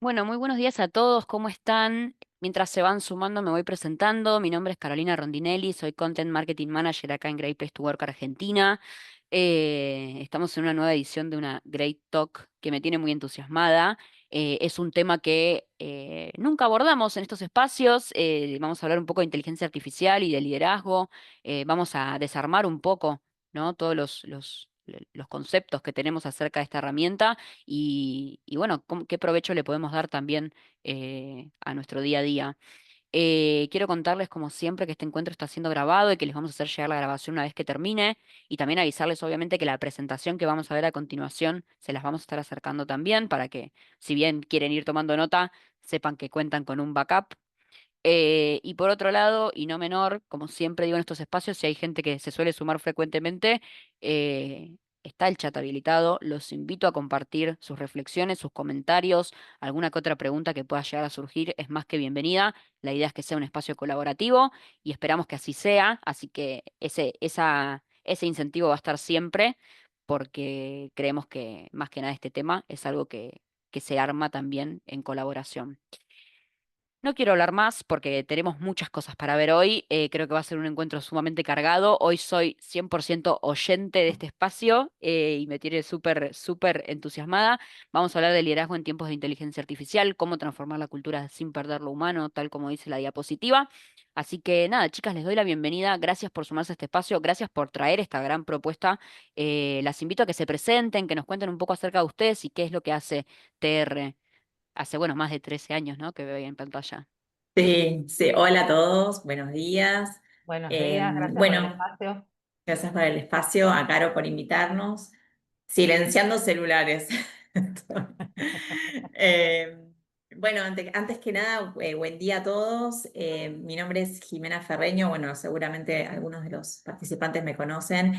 Bueno, muy buenos días a todos, ¿cómo están? Mientras se van sumando, me voy presentando. Mi nombre es Carolina Rondinelli, soy Content Marketing Manager acá en Great Place to Work Argentina. Estamos en una nueva edición de una Great Talk que me tiene muy entusiasmada. Es un tema que nunca abordamos en estos espacios. Vamos a hablar un poco de inteligencia artificial y de liderazgo. Vamos a desarmar un poco, ¿no? Todos los conceptos que tenemos acerca de esta herramienta y bueno, qué provecho le podemos dar también a nuestro día a día. Quiero contarles, como siempre, que este encuentro está siendo grabado y que les vamos a hacer llegar la grabación una vez que termine. Y también avisarles, obviamente, que la presentación que vamos a ver a continuación se las vamos a estar acercando también para que, si bien quieren ir tomando nota, sepan que cuentan con un backup. Y por otro lado, y no menor, como siempre digo en estos espacios, si hay gente que se suele sumar frecuentemente, está el chat habilitado. Los invito a compartir sus reflexiones, sus comentarios, alguna que otra pregunta que pueda llegar a surgir es más que bienvenida. La idea es que sea un espacio colaborativo y esperamos que así sea. Así que ese incentivo va a estar siempre porque creemos que más que nada este tema es algo que se arma también en colaboración. No quiero hablar más porque tenemos muchas cosas para ver hoy. Creo que va a ser un encuentro sumamente cargado. Hoy soy 100% oyente de este espacio y me tiene súper, súper entusiasmada. Vamos a hablar de liderazgo en tiempos de inteligencia artificial, cómo transformar la cultura sin perder lo humano, tal como dice la diapositiva. Así que nada, chicas, les doy la bienvenida. Gracias por sumarse a este espacio. Gracias por traer esta gran propuesta. Las invito a que se presenten, que nos cuenten un poco acerca de ustedes y qué es lo que hace TR. Hace, bueno, más de 13 años, ¿no? Que veo ahí en pantalla. Sí, sí, hola a todos, buenos días. Buenos días, gracias por el Bueno, espacio. gracias por el espacio, a Caro por invitarnos. Silenciando celulares. Eh, bueno, antes que nada, buen día a todos. Mi nombre es Jimena Ferreño. Bueno, seguramente algunos de los participantes me conocen.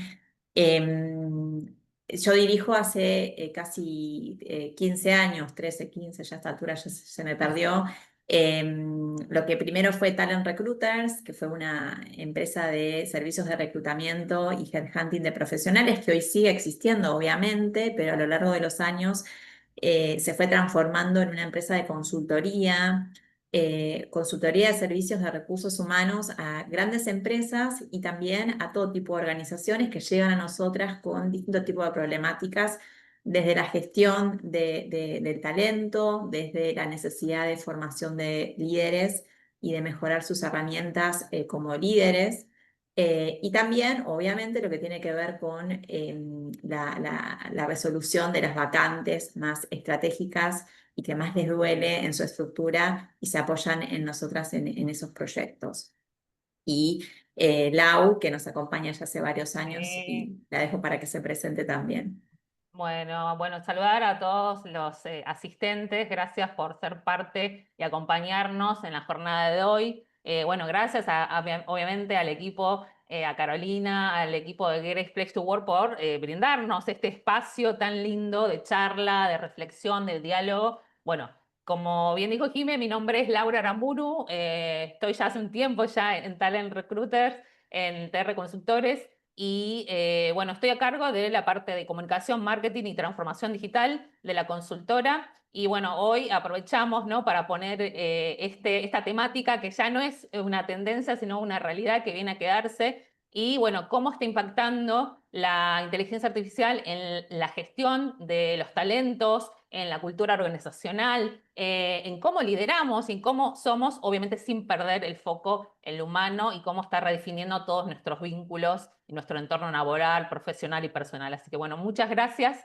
Yo dirijo hace casi 15 años, 13, 15, ya a esta altura ya se me perdió. Lo que primero fue Talent Recruiters, que fue una empresa de servicios de reclutamiento y headhunting de profesionales que hoy sigue existiendo, obviamente, pero a lo largo de los años se fue transformando en una empresa de consultoría, consultoría de servicios de recursos humanos a grandes empresas y también a todo tipo de organizaciones que llegan a nosotras con distintos tipos de problemáticas desde la gestión del talento, desde la necesidad de formación de líderes y de mejorar sus herramientas como líderes. Y también, obviamente, lo que tiene que ver con la resolución de las vacantes más estratégicas y que más les duele en su estructura y se apoyan en nosotras en esos proyectos. Y Lau, que nos acompaña ya hace varios años, Sí. y la dejo para que se presente también. Bueno, saludar a todos los asistentes, gracias por ser parte y acompañarnos en la jornada de hoy. Bueno, gracias obviamente al equipo, a Carolina, al equipo de Great Place to Work por brindarnos este espacio tan lindo de charla, de reflexión, de diálogo. Bueno, como bien dijo Jimé, mi nombre es Laura Aramburu, estoy ya hace un tiempo ya en Talent Recruiters, en TR Consultores. Y bueno, estoy a cargo de la parte de comunicación, marketing y transformación digital de la consultora. Y bueno, hoy aprovechamos, ¿no?, para poner esta temática que ya no es una tendencia, sino una realidad que viene a quedarse. Y bueno, cómo está impactando la inteligencia artificial en la gestión de los talentos, en la cultura organizacional, en cómo lideramos y en cómo somos, obviamente sin perder el foco en lo humano y cómo está redefiniendo todos nuestros vínculos y nuestro entorno laboral, profesional y personal. Así que bueno, muchas gracias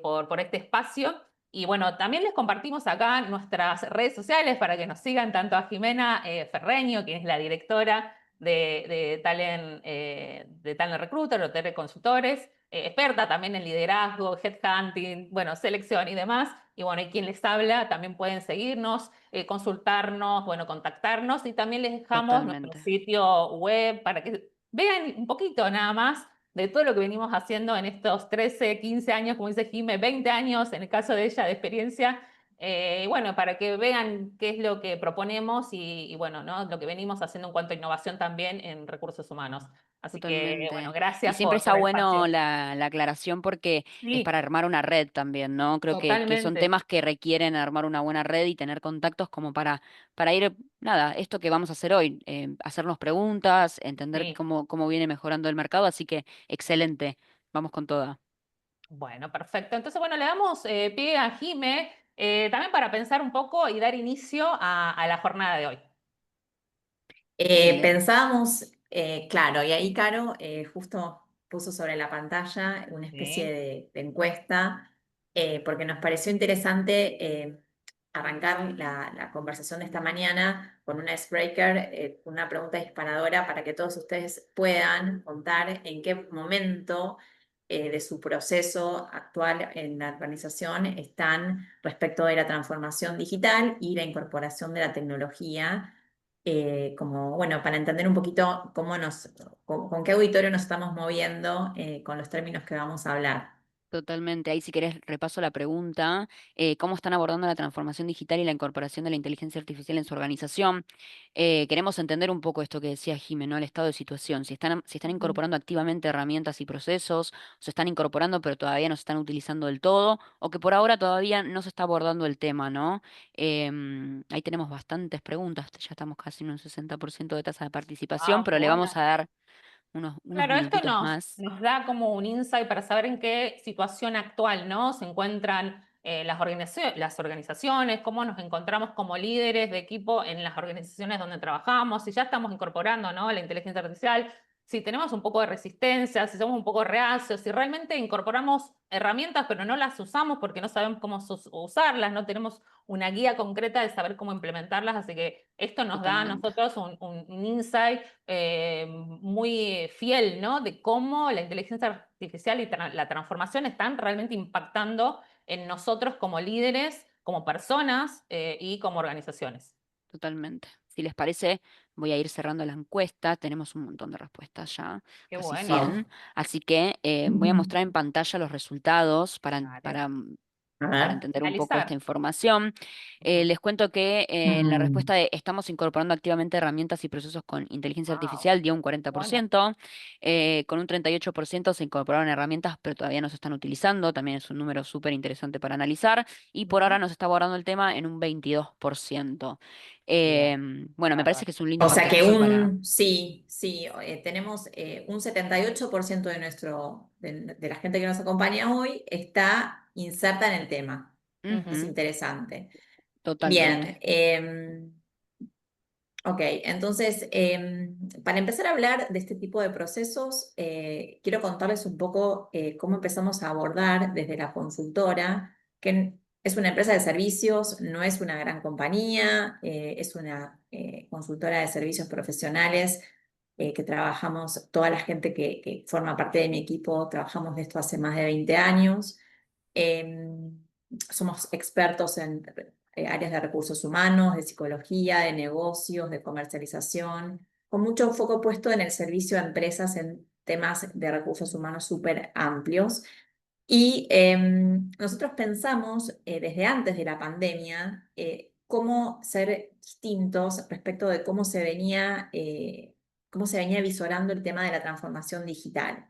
por este espacio. Y bueno, también les compartimos acá nuestras redes sociales para que nos sigan tanto a Jimena Ferreño, quien es la directora de Talent Recruiter o TR Consultores, experta también en liderazgo, headhunting, bueno, selección y demás. Y bueno, y quien les habla, también pueden seguirnos, consultarnos, bueno, contactarnos y también les dejamos nuestro Totalmente. sitio web para que vean un poquito nada más de todo lo que venimos haciendo en estos 13, 15 años, como dice Jimé, 20 años en el caso de ella de experiencia. Bueno, para que vean qué es lo que proponemos y bueno, ¿no?, lo que venimos haciendo en cuanto a innovación también en recursos humanos. Así que, bueno, Totalmente. Y gracias siempre está por el bueno espacio. la aclaración porque es Sí, para armar una red también, ¿no? Creo que son totalmente. temas que requieren armar una buena red y tener contactos como para ir, nada, esto que vamos a hacer hoy, hacernos preguntas, entender Sí. cómo viene mejorando el mercado, así que excelente, vamos con toda. Bueno, perfecto. Entonces, bueno, le damos pie a Jime también para pensar un poco y dar inicio a la jornada de hoy. Dale, Pensábamos, claro, y ahí Caro justo puso sobre la pantalla una especie Sí. de encuesta, porque nos pareció interesante arrancar la conversación de esta mañana con una icebreaker, una pregunta disparadora para que todos ustedes puedan contar en qué momento de su proceso actual en la organización están respecto de la transformación digital y la incorporación de la tecnología como, bueno, para entender un poquito con qué auditorio nos estamos moviendo con los términos que vamos a hablar. totalmente. Ahí si querés repaso la pregunta, ¿cómo están abordando la transformación digital y la incorporación de la inteligencia artificial en su organización? Queremos entender un poco esto que decía Jimé, ¿no? El estado de situación. Si están Ujú. incorporando activamente herramientas y procesos, o se están incorporando pero todavía no se están utilizando del todo, o que por ahora todavía no se está abordando el tema, ¿no? Ahí tenemos bastantes preguntas, ya estamos casi en un 60% de tasa de participación, Ah, pero le vamos bueno. a dar unos Claro, esto minutitos más. nos da como un insight para saber en qué situación actual, ¿no? Se encuentran las organizaciones, cómo nos encontramos como líderes de equipo en las organizaciones donde trabajamos, si ya estamos incorporando, ¿no? La inteligencia artificial, si tenemos un poco de resistencia, si somos un poco reacios, si realmente incorporamos herramientas pero no las usamos porque no sabemos cómo usarlas, no tenemos una guía concreta de saber cómo implementarlas, así que esto nos da a Totalmente. nosotros un insight muy fiel, ¿no? De cómo la inteligencia artificial y la transformación están realmente impactando en nosotros como líderes, como personas y como organizaciones. Totalmente. Si les parece, voy a ir cerrando la encuesta. Tenemos un montón de respuestas ya, Qué casi bueno. 100. Así que voy a mostrar en pantalla los resultados para, Dale. para, A para ver. entender un poco esta Analizar. información. Ujú. Les cuento que en la respuesta de estamos incorporando activamente herramientas y procesos con inteligencia Wow. artificial dio un cuarenta por Bueno. ciento. Con un 38% se incorporaron herramientas, pero todavía no se están utilizando. También es un número súper interesante para analizar. Y por ahora Ujú. nos está abordando el tema en un 22%. Bien. Bueno, me parece Bárbaro. que es un lindo O sea que parteaguas para... sí, tenemos un 78% de la gente que nos acompaña hoy está inserta en el tema. Es Ujú, interesante. Bien, totalmente. ok, entonces, para empezar a hablar de este tipo de procesos, quiero contarles un poco cómo empezamos a abordar desde la consultora, que es una empresa de servicios, no es una gran compañía, es una consultora de servicios profesionales que trabajamos, toda la gente que forma parte de mi equipo, trabajamos de esto hace más de 20 años. Somos expertos en áreas de recursos humanos, de psicología, de negocios, de comercialización, con mucho foco puesto en el servicio a empresas en temas de recursos humanos súper amplios. Y nosotros pensamos desde antes de la pandemia cómo ser distintos respecto de cómo se venía visorando el tema de la transformación digital.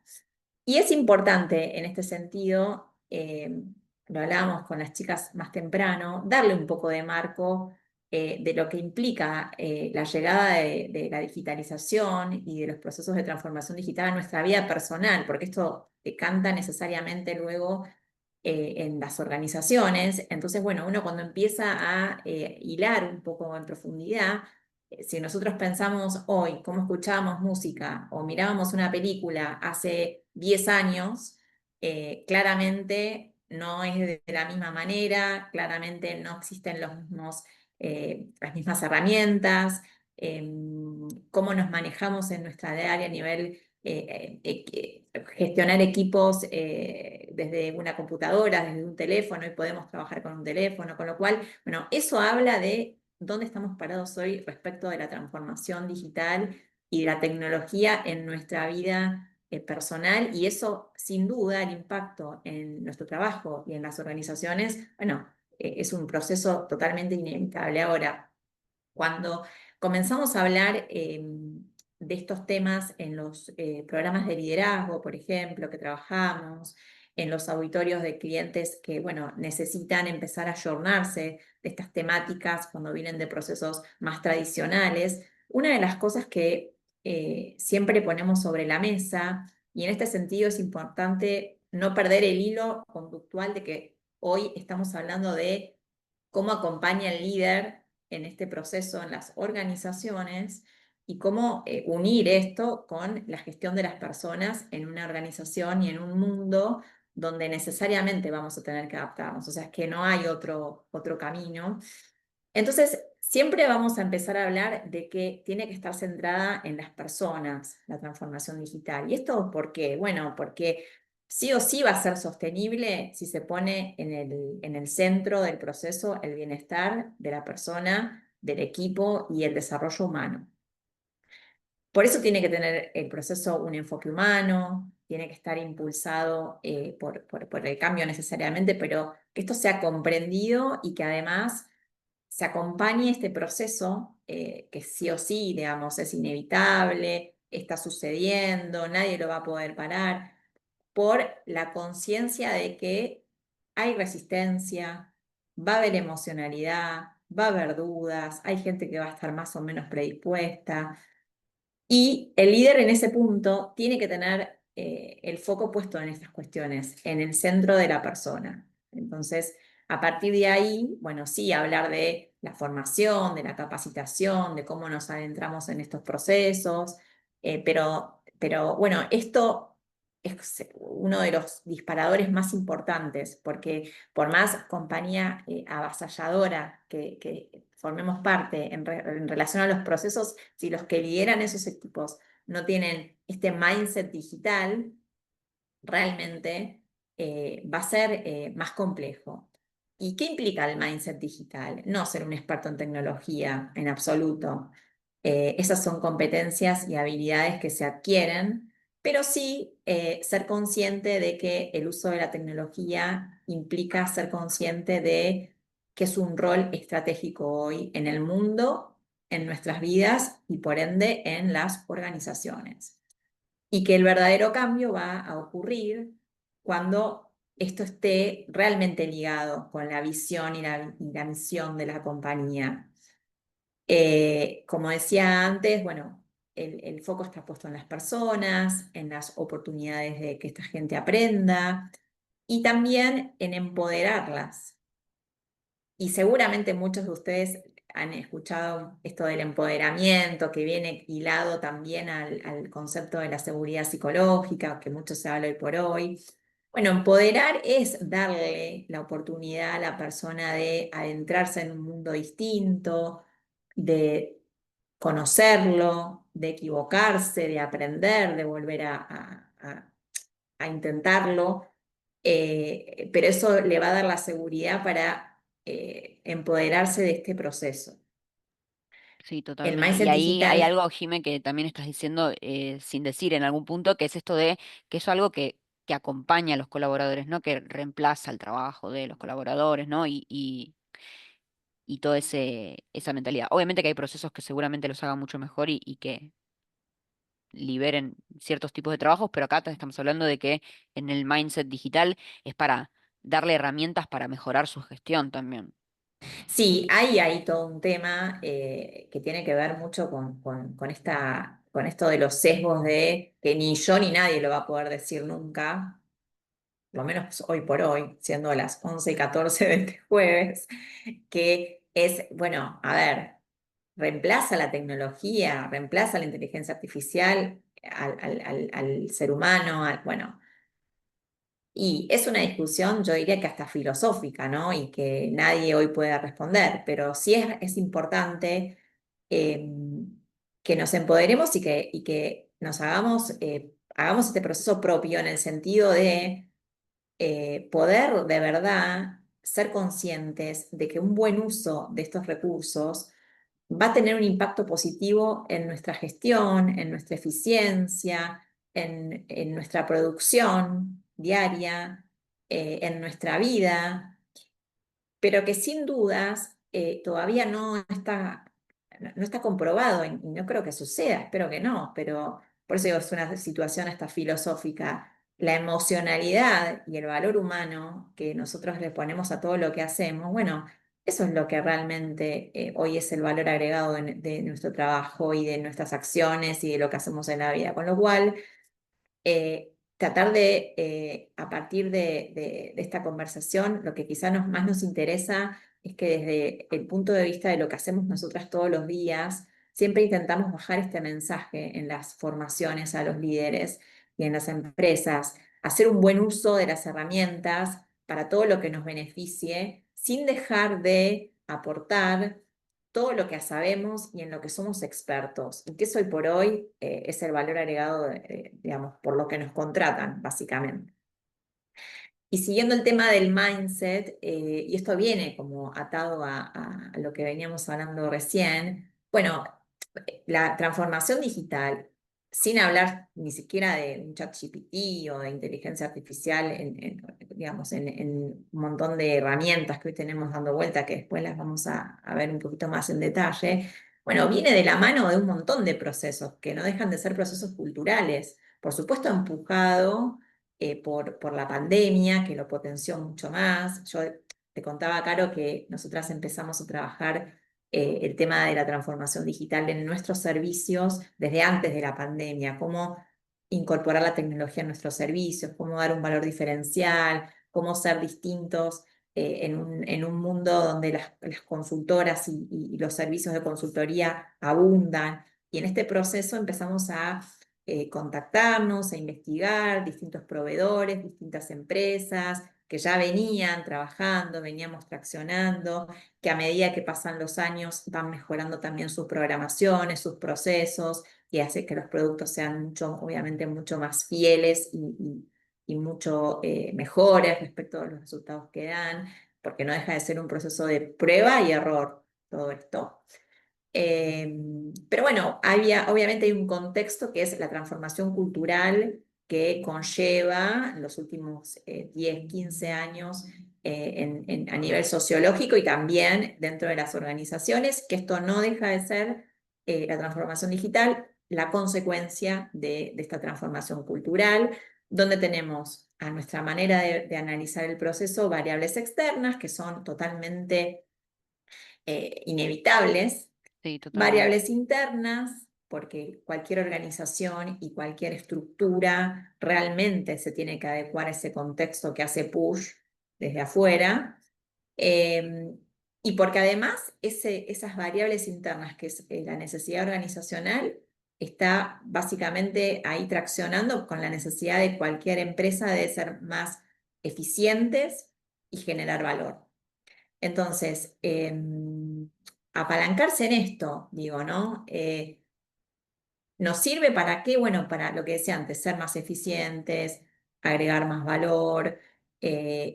Y es importante en este sentido, lo hablábamos con las chicas más temprano, darle un poco de marco de lo que implica la llegada de la digitalización y de los procesos de transformación digital a nuestra vida personal, porque esto decanta necesariamente luego en las organizaciones. Entonces, bueno, uno cuando empieza a hilar un poco en profundidad, si nosotros pensamos hoy cómo escuchábamos música o mirábamos una película hace 10 años, claramente no es de la misma manera, claramente no existen las mismas herramientas, cómo nos manejamos en nuestra área a nivel gestionar equipos desde una computadora, desde un teléfono, y podemos trabajar con un teléfono, con lo cual, bueno, eso habla de dónde estamos parados hoy respecto de la transformación digital y de la tecnología en nuestra vida personal, y eso, sin duda, el impacto en nuestro trabajo y en las organizaciones, bueno, es un proceso totalmente inevitable. Ahora, cuando comenzamos a hablar de estos temas en los programas de liderazgo, por ejemplo, que trabajamos, en los auditorios de clientes que, bueno, necesitan empezar a ayornarse de estas temáticas cuando vienen de procesos más tradicionales. Una de las cosas que siempre ponemos sobre la mesa, y en este sentido es importante no perder el hilo conductual de que hoy estamos hablando de cómo acompaña el líder en este proceso en las organizaciones y cómo unir esto con la gestión de las personas en una organización y en un mundo donde necesariamente vamos a tener que adaptarnos, o sea, es que no hay otro camino. Entonces, siempre vamos a empezar a hablar de que tiene que estar centrada en las personas, la transformación digital. ¿Y esto por qué? Bueno, porque sí o sí va a ser sostenible si se pone en el centro del proceso el bienestar de la persona, del equipo y el desarrollo humano. Por eso tiene que tener el proceso un enfoque humano, tiene que estar impulsado por el cambio necesariamente, pero que esto sea comprendido y que además se acompañe este proceso, que sí o sí, digamos, es inevitable, está sucediendo, nadie lo va a poder parar, por la conciencia de que hay resistencia, va a haber emocionalidad, va a haber dudas, hay gente que va a estar más o menos predispuesta. Y el líder en ese punto tiene que tener el foco puesto en estas cuestiones, en el centro de la persona. Entonces, a partir de ahí, bueno, sí, hablar de la formación, de la capacitación, de cómo nos adentramos en estos procesos, pero bueno, esto es uno de los disparadores más importantes, porque por más compañía avasalladora que formemos parte en relación a los procesos, si los que lideran esos equipos no tienen este mindset digital, realmente va a ser más complejo. ¿Y qué implica el mindset digital? No ser un experto en tecnología en absoluto. Esas son competencias y habilidades que se adquieren, pero sí ser consciente de que el uso de la tecnología implica ser consciente de que es un rol estratégico hoy en el mundo, en nuestras vidas y por ende en las organizaciones. Y que el verdadero cambio va a ocurrir cuando esto esté realmente ligado con la visión y la misión de la compañía. Como decía antes, bueno, el foco está puesto en las personas, en las oportunidades de que esta gente aprenda y también en empoderarlas. Y seguramente muchos de ustedes han escuchado esto del empoderamiento, que viene hilado también al concepto de la seguridad psicológica, que mucho se habla hoy por hoy. Bueno, empoderar es darle la oportunidad a la persona de adentrarse en un mundo distinto, de conocerlo, de equivocarse, de aprender, de volver a intentarlo, pero eso le va a dar la seguridad para empoderarse de este proceso. Sí, El totalmente. Y mindset ahí hay digital, algo, Jime, que también estás diciendo sin decir en algún punto, que es esto de que eso es algo que acompaña a los colaboradores, ¿no? Que reemplaza el trabajo de los colaboradores, ¿no? Y toda esa mentalidad. Obviamente que hay procesos que seguramente los hagan mucho mejor y que liberen ciertos tipos de trabajos, pero acá estamos hablando de que en el mindset digital es para darle herramientas para mejorar su gestión también. sí, hay ahí todo un tema que tiene que ver mucho con esto de los sesgos de que ni yo ni nadie lo va a poder decir nunca, por lo menos hoy por hoy, siendo las 11:14 de este jueves, que es, bueno, a ver, reemplaza la tecnología, reemplaza la inteligencia artificial al ser humano, bueno, y es una discusión, yo diría que hasta filosófica, ¿no? Y que nadie hoy puede responder, pero sí es importante eh, que nos empoderemos y que nos hagamos este proceso propio en el sentido de poder de verdad ser conscientes de que un buen uso de estos recursos va a tener un impacto positivo en nuestra gestión, en nuestra eficiencia, en nuestra producción diaria, en nuestra vida, pero que sin dudas todavía no está no está comprobado y no creo que suceda, espero que no, pero por eso digo, es una situación hasta filosófica. La emocionalidad y el valor humano que nosotros le ponemos a todo lo que hacemos, bueno, eso es lo que realmente hoy es el valor agregado de nuestro trabajo y de nuestras acciones y de lo que hacemos en la vida. Con lo cual, tratar de, a partir de esta conversación, lo que quizás más nos interesa es que desde el punto de vista de lo que hacemos nosotras todos los días, siempre intentamos bajar este mensaje en las formaciones a los líderes y en las empresas, hacer un buen uso de las herramientas para todo lo que nos beneficie, sin dejar de aportar todo lo que sabemos y en lo que somos expertos, y que eso hoy por hoy es el valor agregado, digamos, por lo que nos contratan, básicamente. Y siguiendo el tema del mindset, y esto viene como atado a lo que veníamos hablando recién, bueno, la transformación digital, sin hablar ni siquiera de un ChatGPT o de inteligencia artificial, digamos, en un montón de herramientas que hoy tenemos dando vuelta, que después las vamos a ver un poquito más en detalle, bueno, viene de la mano de un montón de procesos que no dejan de ser procesos culturales, por supuesto empujado por la pandemia, que lo potenció mucho más. Yo te contaba, Caro, que nosotras empezamos a trabajar el tema de la transformación digital en nuestros servicios desde antes de la pandemia, cómo incorporar la tecnología en nuestros servicios, cómo dar un valor diferencial, cómo ser distintos en un mundo donde las consultoras y los servicios de consultoría abundan. Y en este proceso empezamos a contactarnos, a investigar distintos proveedores, distintas empresas que ya venían trabajando, veníamos traccionando, que a medida que pasan los años van mejorando también sus programaciones, sus procesos, y hace que los productos sean mucho, obviamente mucho más fieles y mucho mejores respecto a los resultados que dan, porque no deja de ser un proceso de prueba y error todo esto. Pero bueno, obviamente hay un contexto que es la transformación cultural que conlleva en los últimos 10, 15 años a nivel sociológico y también dentro de las organizaciones, que esto no deja de ser la transformación digital, la consecuencia de esta transformación cultural, donde tenemos a nuestra manera de analizar el proceso variables externas que son totalmente inevitables, Sí, totalmente. variables internas, porque cualquier organización y cualquier estructura realmente se tiene que adecuar a ese contexto que hace push desde afuera. eh, y porque además esas variables internas, que es la necesidad organizacional, está básicamente ahí traccionando con la necesidad de cualquier empresa de ser más eficientes y generar valor. Entonces, apalancarse en esto, digo, ¿no? ¿Nos sirve para qué? Bueno, para lo que decía antes, ser más eficientes, agregar más valor,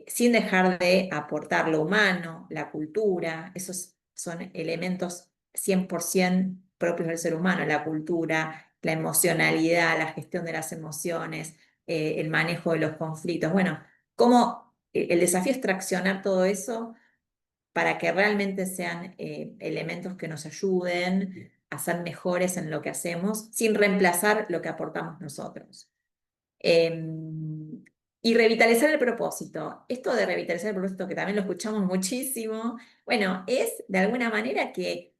sin dejar de aportar lo humano, la cultura, esos son elementos 100% propios del ser humano, la cultura, la emocionalidad, la gestión de las emociones, el manejo de los conflictos. Bueno, cómo el desafío es traccionar todo eso para que realmente sean elementos que nos ayuden a ser mejores en lo que hacemos, sin reemplazar lo que aportamos nosotros. Y revitalizar el propósito. Esto de revitalizar el propósito, que también lo escuchamos muchísimo, bueno, es de alguna manera que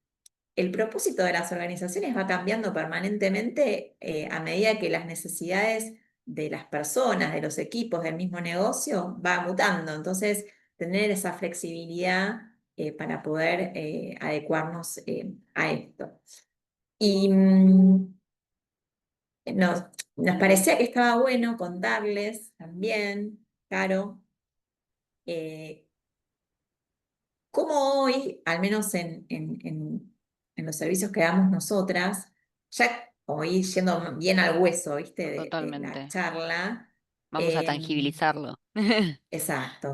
el propósito de las organizaciones va cambiando permanentemente a medida que las necesidades de las personas, de los equipos, del mismo negocio, va mutando. Entonces, tener esa flexibilidad para poder adecuarnos a esto. Y nos parecía que estaba bueno contarles también, Caro, eh, cómo hoy, al menos en los servicios que damos nosotras, ya como ir yendo bien al hueso, ¿viste? De la Totalmente. charla. Vamos a em, tangibilizarlo. exacto,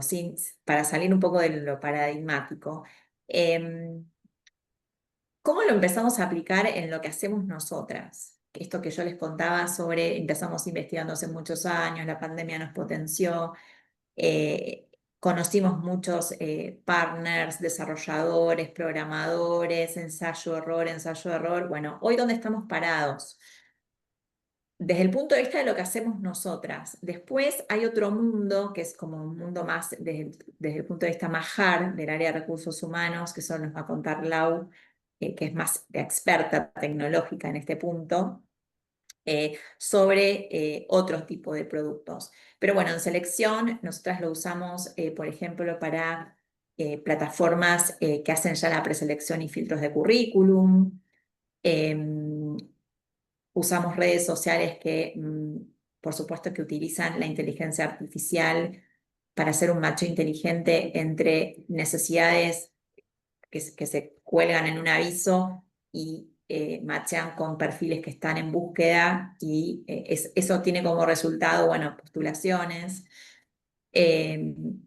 para salir un poco de lo paradigmático. Em, ¿Cómo lo empezamos a aplicar en lo que hacemos nosotras? Esto que yo les contaba sobre, empezamos investigando hace muchos años, la pandemia nos potenció. eh, conocimos muchos partners, desarrolladores, programadores, ensayo, error. Bueno, hoy ¿dónde estamos parados? Desde el punto de vista de lo que hacemos nosotras. Después hay otro mundo que es como un mundo más desde el punto de vista más hard del área de recursos humanos, que eso nos va a contar Lau, que es más experta tecnológica en este punto, sobre otro tipo de productos. Pero bueno, en selección nosotras lo usamos, por ejemplo, para plataformas que hacen ya la preselección y filtros de currículum. Em, Usamos redes sociales que, por supuesto, que utilizan la inteligencia artificial para hacer un match inteligente entre necesidades que se cuelgan en un aviso y matchean con perfiles que están en búsqueda y eso tiene como resultado, bueno, postulaciones.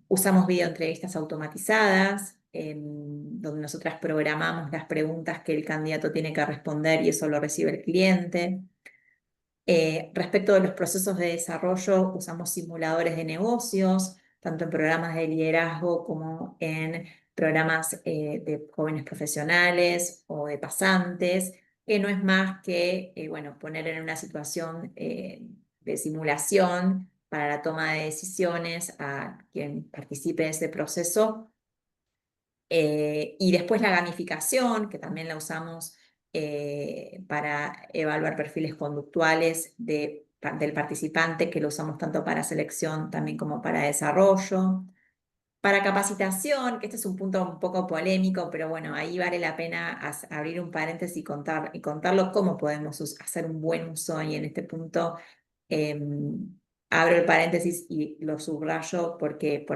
Usamos videoentrevistas automatizadas, donde nosotras programamos las preguntas que el candidato tiene que responder y eso lo recibe el cliente. Respecto de los procesos de desarrollo, usamos simuladores de negocios, tanto en programas de liderazgo como en programas de jóvenes profesionales o de pasantes, que no es más que bueno, poner en una situación de simulación para la toma de decisiones a quien participe de ese proceso. Y después la gamificación, que también la usamos para evaluar perfiles conductuales del participante, que lo usamos tanto para selección también como para desarrollo. Para capacitación, que este es un punto un poco polémico, pero bueno, ahí vale la pena abrir un paréntesis y contarlo cómo podemos hacer un buen uso. Y en este punto abro el paréntesis y lo subrayo porque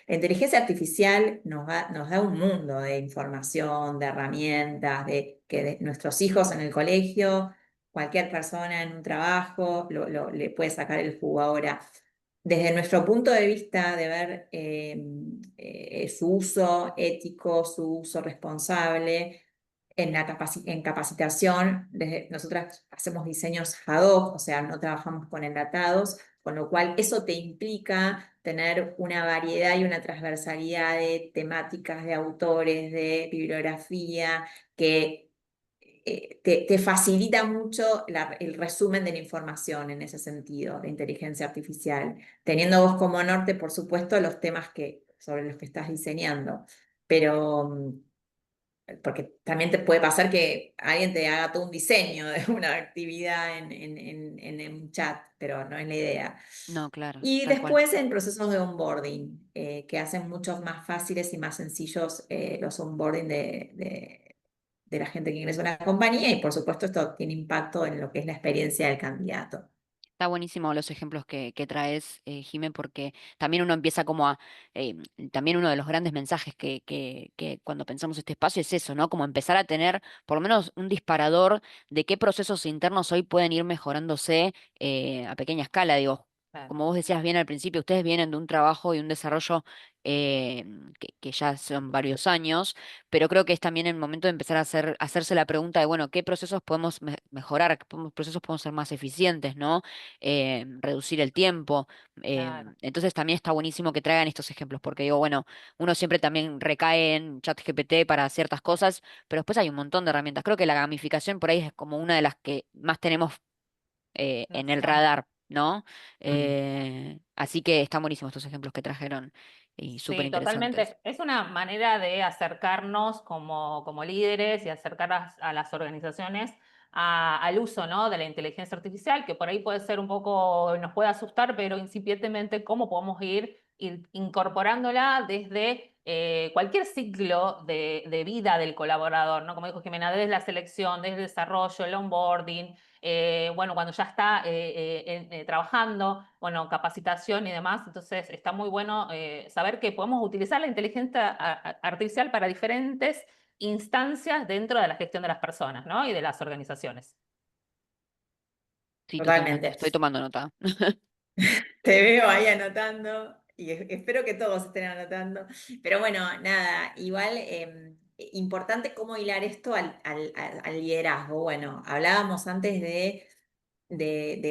la inteligencia artificial nos da un mundo de información, de herramientas, de nuestros hijos en el colegio, cualquier persona en un trabajo le puede sacar el jugo ahora. Desde nuestro punto de vista de ver su uso ético, su uso responsable, en capacitación, nosotras hacemos diseños ad hoc, o sea, no trabajamos con enlatados, con lo cual eso te implica tener una variedad y una transversalidad de temáticas, de autores, de bibliografía, que te facilita mucho el resumen de la información en ese sentido, de inteligencia artificial, teniendo vos como norte, por supuesto, los temas sobre los que estás diseñando, pero porque también te puede pasar que alguien te haga todo un diseño de una actividad en un chat, pero no es la idea. No, claro, Y tal cual. después en procesos de onboarding, que hacen mucho más fáciles y más sencillos los onboarding de la gente que ingresa a la compañía y por supuesto esto tiene impacto en lo que es la experiencia del candidato. Está buenísimo los ejemplos que traes, Jimé, porque también uno empieza como a, también uno de los grandes mensajes que cuando pensamos este espacio es eso, ¿no? Como empezar a tener por lo menos un disparador de qué procesos internos hoy pueden ir mejorándose a pequeña escala. Digo, Claro. como vos decías bien al principio, ustedes vienen de un trabajo y un desarrollo que ya son varios años, pero creo que es también el momento de empezar a hacerse la pregunta de, bueno, ¿qué procesos podemos mejorar? ¿Qué procesos podemos ser más eficientes, ¿no? Reducir el tiempo. Claro. Entonces también está buenísimo que traigan estos ejemplos, porque digo, bueno, uno siempre también recae en ChatGPT para ciertas cosas, pero después hay un montón de herramientas. Creo que la gamificación por ahí es como una de las que más tenemos en el Razón. radar, ¿no? Mm. Así que están buenísimos estos ejemplos que trajeron y súper Sí, interesantes. totalmente. Es una manera de acercarnos como líderes y acercar a las organizaciones al uso, ¿no? De la inteligencia artificial, que por ahí puede ser un poco, nos puede asustar, pero incipientemente cómo podemos ir incorporándola desde cualquier ciclo de vida del colaborador, ¿no? Como dijo Jimena, desde la selección, desde el desarrollo, el onboarding, bueno, cuando ya está trabajando, bueno, capacitación y demás. Entonces está muy bueno saber que podemos utilizar la inteligencia artificial para diferentes instancias dentro de la gestión de las personas, ¿no? Y de las organizaciones. Sí, totalmente. Totalmente. Estoy tomando nota. Te veo ahí anotando y espero que todos estén anotando. Pero bueno, nada, igual importante cómo hilar esto al liderazgo. Bueno, hablábamos antes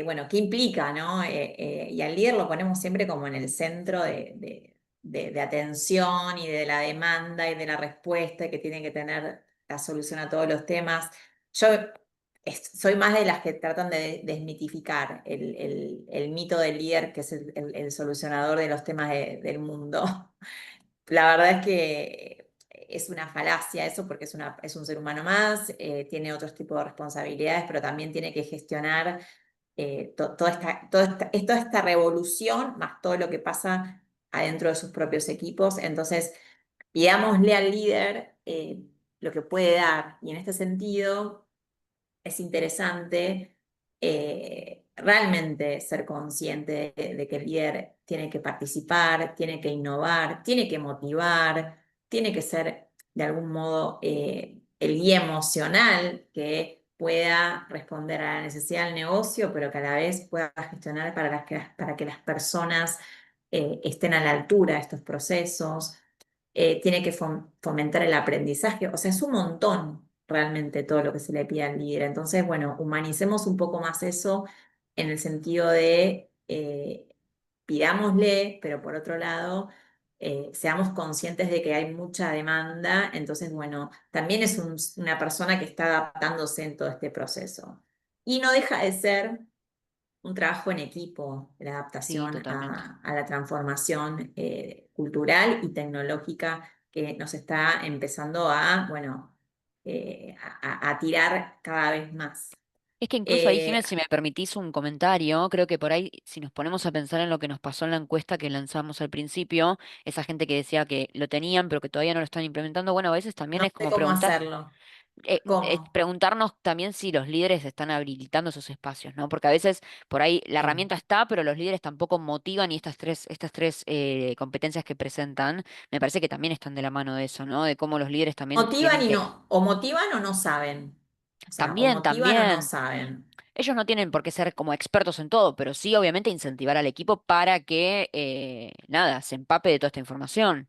bueno, qué implica, ¿no? Y al líder lo ponemos siempre como en el centro de atención y de la demanda y de la respuesta que tiene que tener la solución a todos los temas. Yo soy más de las que tratan de desmitificar el mito del líder, que es el solucionador de los temas del mundo. La verdad es que es una falacia eso, porque es un ser humano más, tiene otros tipos de responsabilidades, pero también tiene que gestionar toda esta revolución, más todo lo que pasa adentro de sus propios equipos. Entonces, pidámosle al líder lo que puede dar. Y en este sentido, es interesante realmente ser consciente de que el líder tiene que participar, tiene que innovar, tiene que motivar, tiene que ser de algún modo el guía emocional que pueda responder a la necesidad del negocio, pero que a la vez pueda gestionar para que las personas estén a la altura de estos procesos. Tiene que fomentar el aprendizaje, o sea, es un montón realmente todo lo que se le pide al líder. Entonces, bueno, humanicemos un poco más eso en el sentido de pidámosle, pero por otro lado, seamos conscientes de que hay mucha demanda. Entonces, bueno, también es una persona que está adaptándose en todo este proceso. Y no deja de ser un trabajo en equipo, la Sí, adaptación totalmente. a la transformación cultural y tecnológica que nos está empezando a, bueno, a tirar cada vez más. Es que incluso ahí, Eh, Jiménez, si me permitís un comentario, creo que por ahí, si nos ponemos a pensar en lo que nos pasó en la encuesta que lanzamos al principio, esa gente que decía que lo tenían, pero que todavía no lo están implementando, bueno, a veces también no es sé como cómo preguntar, hacerlo. ¿Cómo? preguntarnos también si los líderes están habilitando esos espacios, ¿no? Porque a veces por ahí la Sí. herramienta está, pero los líderes tampoco motivan y estas tres competencias que presentan, me parece que también están de la mano de eso, ¿no? De cómo los líderes también Motivan tienen y que, no, o motivan o no saben. O sea, o también, motivan o no también. saben. Ellos no tienen por qué ser como expertos en todo, pero sí, obviamente, incentivar al equipo para que, nada, se empape de toda esta información.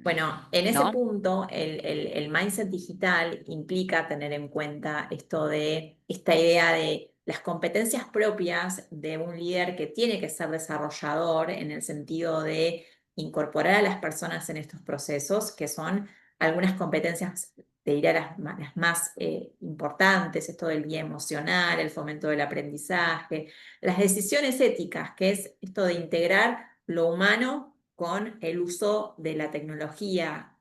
Bueno, en ese ¿No? punto, el mindset digital implica tener en cuenta esto de esta idea de las competencias propias de un líder que tiene que ser desarrollador en el sentido de incorporar a las personas en estos procesos, que son algunas competencias, te diría las más importantes, esto del guía emocional, el fomento del aprendizaje, las decisiones éticas, que es esto de integrar lo humano con el uso de la tecnología,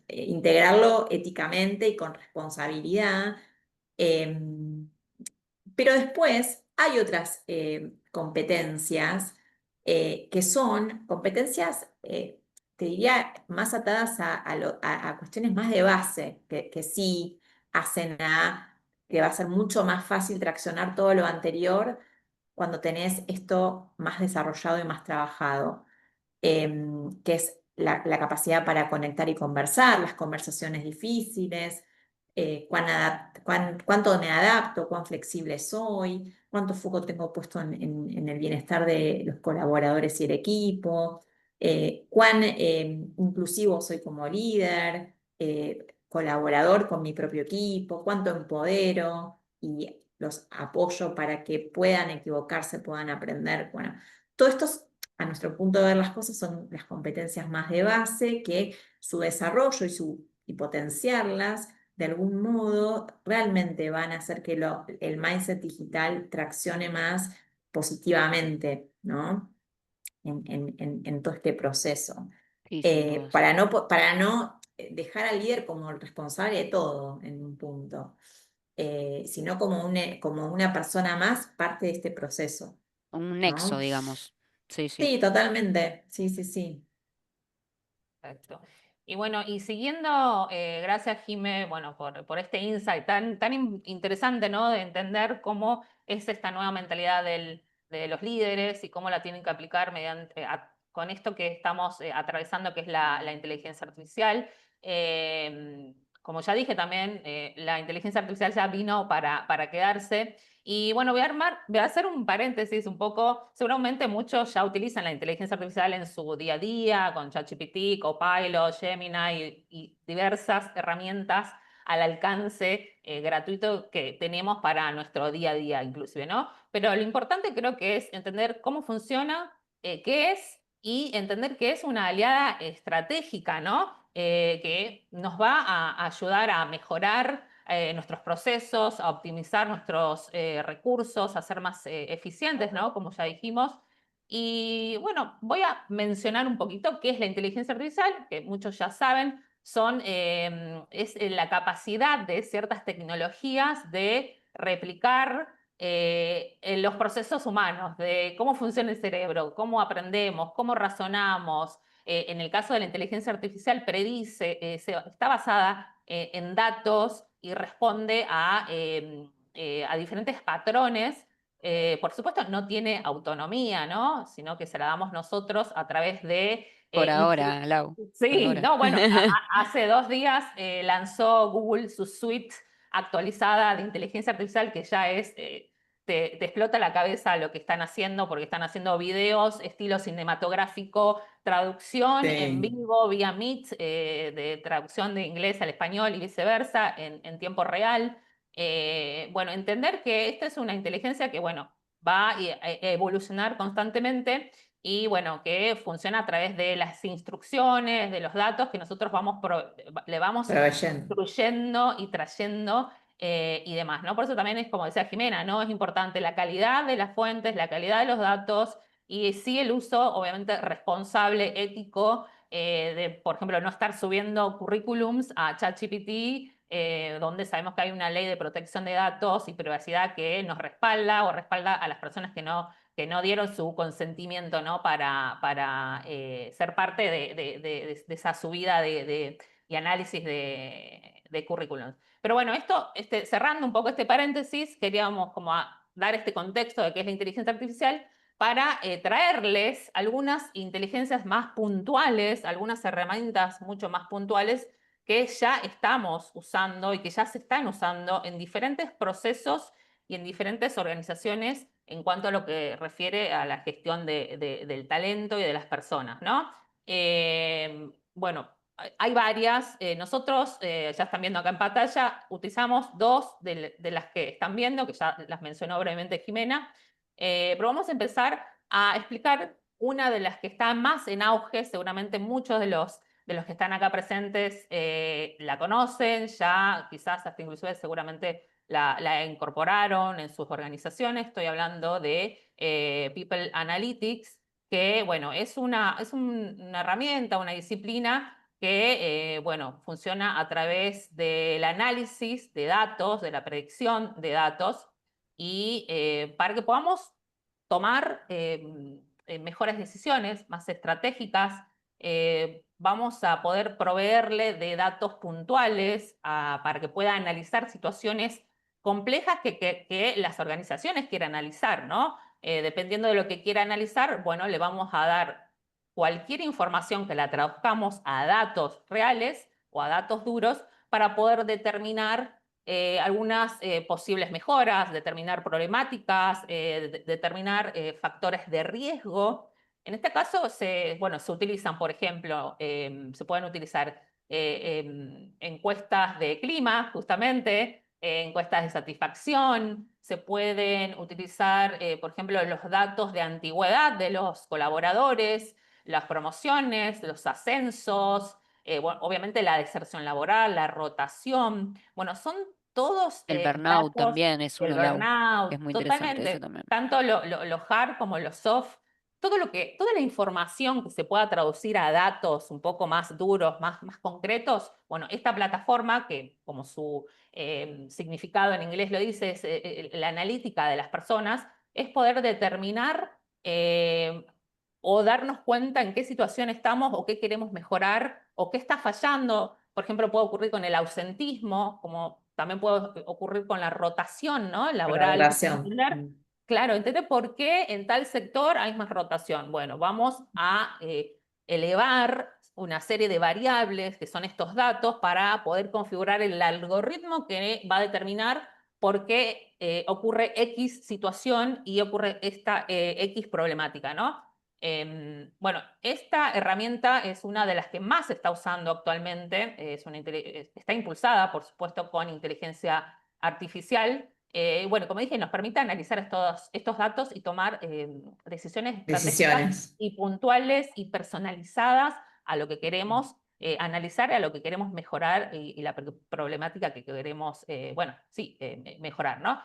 integrarlo éticamente y con responsabilidad. eh, pero después hay otras competencias que son competencias, te diría, más atadas a cuestiones más de base, que sí hacen a que va a ser mucho más fácil traccionar todo lo anterior cuando tenés esto más desarrollado y más trabajado, que es la capacidad para conectar y conversar, las conversaciones difíciles, cuánto me adapto, cuán flexible soy, cuánto foco tengo puesto en el bienestar de los colaboradores y el equipo, cuán inclusivo soy como líder, colaborador con mi propio equipo, cuánto empodero y los apoyo para que puedan equivocarse, puedan aprender. Bueno, todo esto a nuestro punto de ver las cosas, son las competencias más de base que su desarrollo y potenciarlas de algún modo realmente van a hacer que el mindset digital traccione más positivamente, ¿no? En todo este proceso. Sí, sin dudas. Para no dejar al líder como el responsable de todo en un punto, sino como una persona más parte de este proceso, Un nexo, ¿no? digamos. Sí, sí. Sí, totalmente. Sí, sí, sí. Perfecto. Y bueno, y siguiendo, gracias Jime, bueno, por este insight tan interesante, ¿no? De entender cómo es esta nueva mentalidad de los líderes y cómo la tienen que aplicar con esto que estamos atravesando, que es la inteligencia artificial. Como ya dije también, la inteligencia artificial ya vino para quedarse. Y bueno, voy a hacer un paréntesis un poco. Seguramente muchos ya utilizan la inteligencia artificial en su día a día, con ChatGPT, Copilot, Gemini y diversas herramientas al alcance gratuito que tenemos para nuestro día a día, inclusive, ¿no? Pero lo importante creo que es entender cómo funciona, qué es y entender que es una aliada estratégica, ¿no? Que nos va a ayudar a mejorar nuestros procesos, a optimizar nuestros recursos, a ser más eficientes, ¿no? Como ya dijimos. Y bueno, voy a mencionar un poquito qué es la inteligencia artificial, que muchos ya saben, es la capacidad de ciertas tecnologías de replicar en los procesos humanos, de cómo funciona el cerebro, cómo aprendemos, cómo razonamos. En el caso de la inteligencia artificial, predice, está basada en datos y responde a diferentes patrones. Por supuesto, no tiene autonomía, ¿no? Sino que se la damos nosotros a través de Por instrucciones. ahora, Lau, por Sí, ahora. no, bueno, hace 2 días lanzó Google su suite actualizada de inteligencia artificial que ya te explota la cabeza lo que están haciendo, porque están haciendo videos, estilo cinematográfico, traducción en Sí. vivo, vía Meet, de traducción de inglés al español y viceversa, en tiempo real. Bueno, entender que esta es una inteligencia que, bueno, va a evolucionar constantemente y bueno, que funciona a través de las instrucciones, de los datos que nosotros le vamos Proveyendo. instruyendo y trayendo y demás, ¿no? Por eso también es como decía Jimena, ¿no? Es importante la calidad de las fuentes, la calidad de los datos y sí el uso, obviamente, responsable, ético, de, por ejemplo, no estar subiendo currículums a ChatGPT, donde sabemos que hay una ley de protección de datos y privacidad que nos respalda o respalda a las personas que no dieron su consentimiento, ¿no? para ser parte de esa subida y análisis de currículums. Pero bueno, cerrando un poco este paréntesis, queríamos como dar este contexto de qué es la inteligencia artificial para traerles algunas inteligencias más puntuales, algunas herramientas mucho más puntuales que ya estamos usando y que ya se están usando en diferentes procesos y en diferentes organizaciones en cuanto a lo que refiere a la gestión del talento y de las personas, ¿no? Bueno, hay varias. Nosotros, ya están viendo acá en pantalla, utilizamos dos de las que están viendo, que ya las mencionó brevemente Jimena, pero vamos a empezar a explicar una de las que está más en auge. Seguramente muchos de los que están acá presentes la conocen, ya quizás hasta inclusive seguramente la incorporaron en sus organizaciones. Estoy hablando de People Analytics, que bueno, es una herramienta, una disciplina que bueno, funciona a través del análisis de datos, de la predicción de datos, y para que podamos tomar mejores decisiones, más estratégicas, vamos a poder proveerle de datos puntuales para que pueda analizar situaciones complejas que las organizaciones quieran analizar, ¿no? Dependiendo de lo que quiera analizar, bueno, le vamos a dar cualquier información que la traduzcamos a datos reales o a datos duros para poder determinar algunas posibles mejoras, determinar problemáticas, determinar factores de riesgo. En este caso, bueno, se utilizan, por ejemplo, se pueden utilizar encuestas de clima, justamente, encuestas de satisfacción, se pueden utilizar, por ejemplo, los datos de antigüedad de los colaboradores, las promociones, los ascensos, bueno, obviamente la deserción laboral, la rotación. Bueno, son todos El burnout datos, también es el uno, Lau. Es burnout, muy interesante ese totalmente, también. tanto lo hard como lo soft, toda la información que se pueda traducir a datos un poco más duros, más concretos. Bueno, esta plataforma, que como su significado en inglés lo dice, es la analítica de las personas, es poder determinar o darnos cuenta en qué situación estamos o qué queremos mejorar o qué está fallando. Por ejemplo, puede ocurrir con el ausentismo, como también puede ocurrir con la rotación, ¿no? Con la Laboral. relación. Entender, claro, entender por qué en tal sector hay más rotación. Bueno, vamos a elevar una serie de variables que son estos datos para poder configurar el algoritmo que va a determinar por qué ocurre X situación y ocurre esta X problemática, ¿no? Bueno, esta herramienta es una de las que más se está usando actualmente, está impulsada, por supuesto, con inteligencia artificial. bueno, como dije, nos permite analizar estos datos y tomar decisiones estratégicas Decisiones. y puntuales y personalizadas a lo que queremos analizar, a lo que queremos mejorar y la problemática que queremos, bueno, sí, mejorar, ¿no?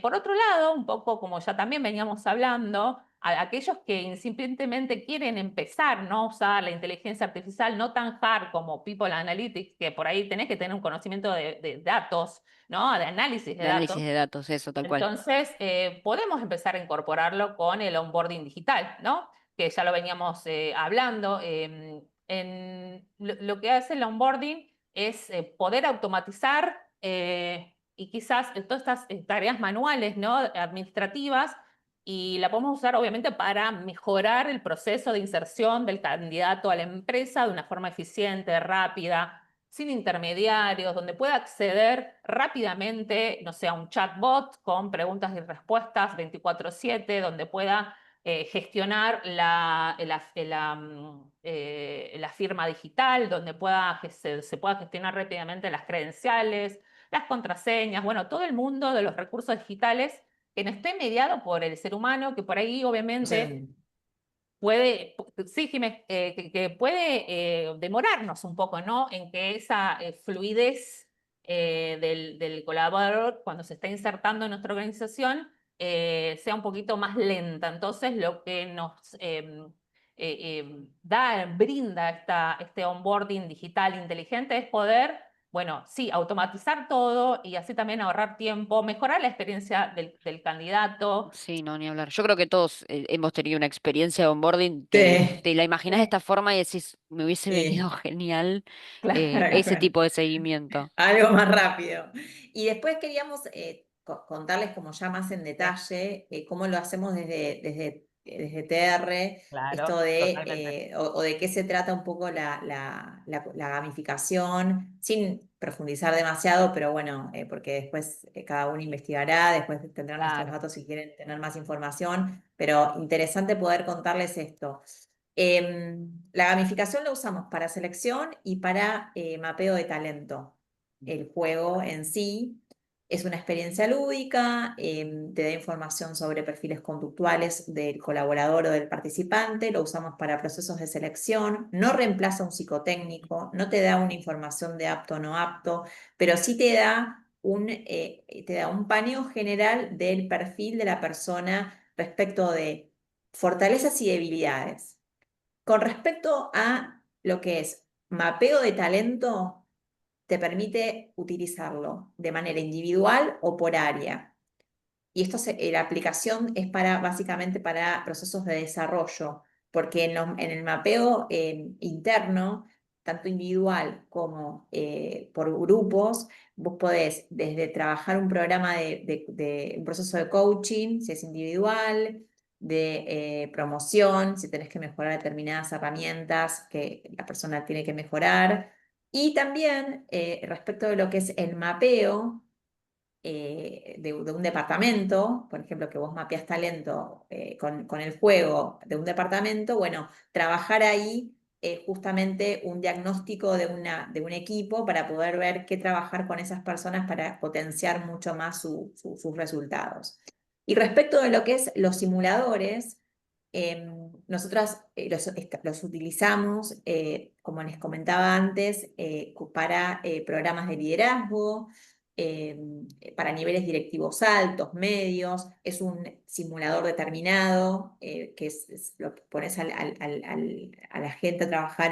Por otro lado, un poco como ya también veníamos hablando, a aquellos que incipientemente quieren empezar, ¿no? A usar la inteligencia artificial no tan hard como People Analytics, que por ahí tenés que tener un conocimiento de datos, ¿no? De análisis de De análisis datos. de datos, eso, tal cual. Entonces, podemos empezar a incorporarlo con el onboarding digital, ¿no? Que ya lo veníamos hablando. Lo que hace el onboarding es poder automatizar y quizás todas estas tareas manuales, ¿no? Administrativas, y la podemos usar obviamente para mejorar el proceso de inserción del candidato a la empresa de una forma eficiente, rápida, sin intermediarios, donde pueda acceder rápidamente, no sé, a un chatbot con preguntas y respuestas 24/7, donde pueda gestionar la firma digital, donde se pueda gestionar rápidamente las credenciales, las contraseñas, bueno, todo el mundo de los recursos digitales que no esté mediado por el ser humano, que por ahí obviamente Sí. puede, sí, Jiménez, que puede demorarnos un poco, ¿no? En que esa fluidez del colaborador cuando se está insertando en nuestra organización sea un poquito más lenta. Entonces, lo que nos brinda este onboarding digital inteligente es poder, bueno, sí, automatizar todo y así también ahorrar tiempo, mejorar la experiencia del candidato. Sí, no, ni hablar. Yo creo que todos hemos tenido una experiencia de onboarding que Sí, te la imaginas de esta forma y decís, me hubiese venido sí, genial Claro, ese claro. tipo de seguimiento. Algo más rápido. Y después queríamos contarles como ya más en sí, detalle cómo lo hacemos desde TR, esto claro, de, totalmente. o de qué se trata un poco la gamificación, sin profundizar demasiado, pero bueno, porque después cada uno investigará, después tendrán nuestros Claro. datos si quieren tener más información, pero interesante poder contarles esto. La gamificación la usamos para selección y para mapeo de talento. El juego en sí es una experiencia lúdica, te da información sobre perfiles conductuales del colaborador o del participante, lo usamos para procesos de selección, no reemplaza un psicotécnico, no te da una información de apto o no apto, pero sí te da un paneo general del perfil de la persona respecto de fortalezas y debilidades. Con respecto a lo que es mapeo de talento, te permite utilizarlo de manera individual o por área. Y la aplicación es básicamente para procesos de desarrollo, porque en el mapeo interno, tanto individual como por grupos, vos podés desde trabajar un programa de un proceso de coaching, si es individual, de promoción, si tenés que mejorar determinadas herramientas que la persona tiene que mejorar. Y también respecto de lo que es el mapeo, de un departamento, por ejemplo, que vos mapeás talento con el juego de un departamento, bueno, trabajar ahí justamente un diagnóstico de un equipo para poder ver qué trabajar con esas personas para potenciar mucho más sus resultados. Y respecto de lo que es los simuladores, nosotras los utilizamos, como les comentaba antes, para programas de liderazgo, eh, para niveles directivos altos, medios, es un simulador determinado, que es lo que pones a la gente a trabajar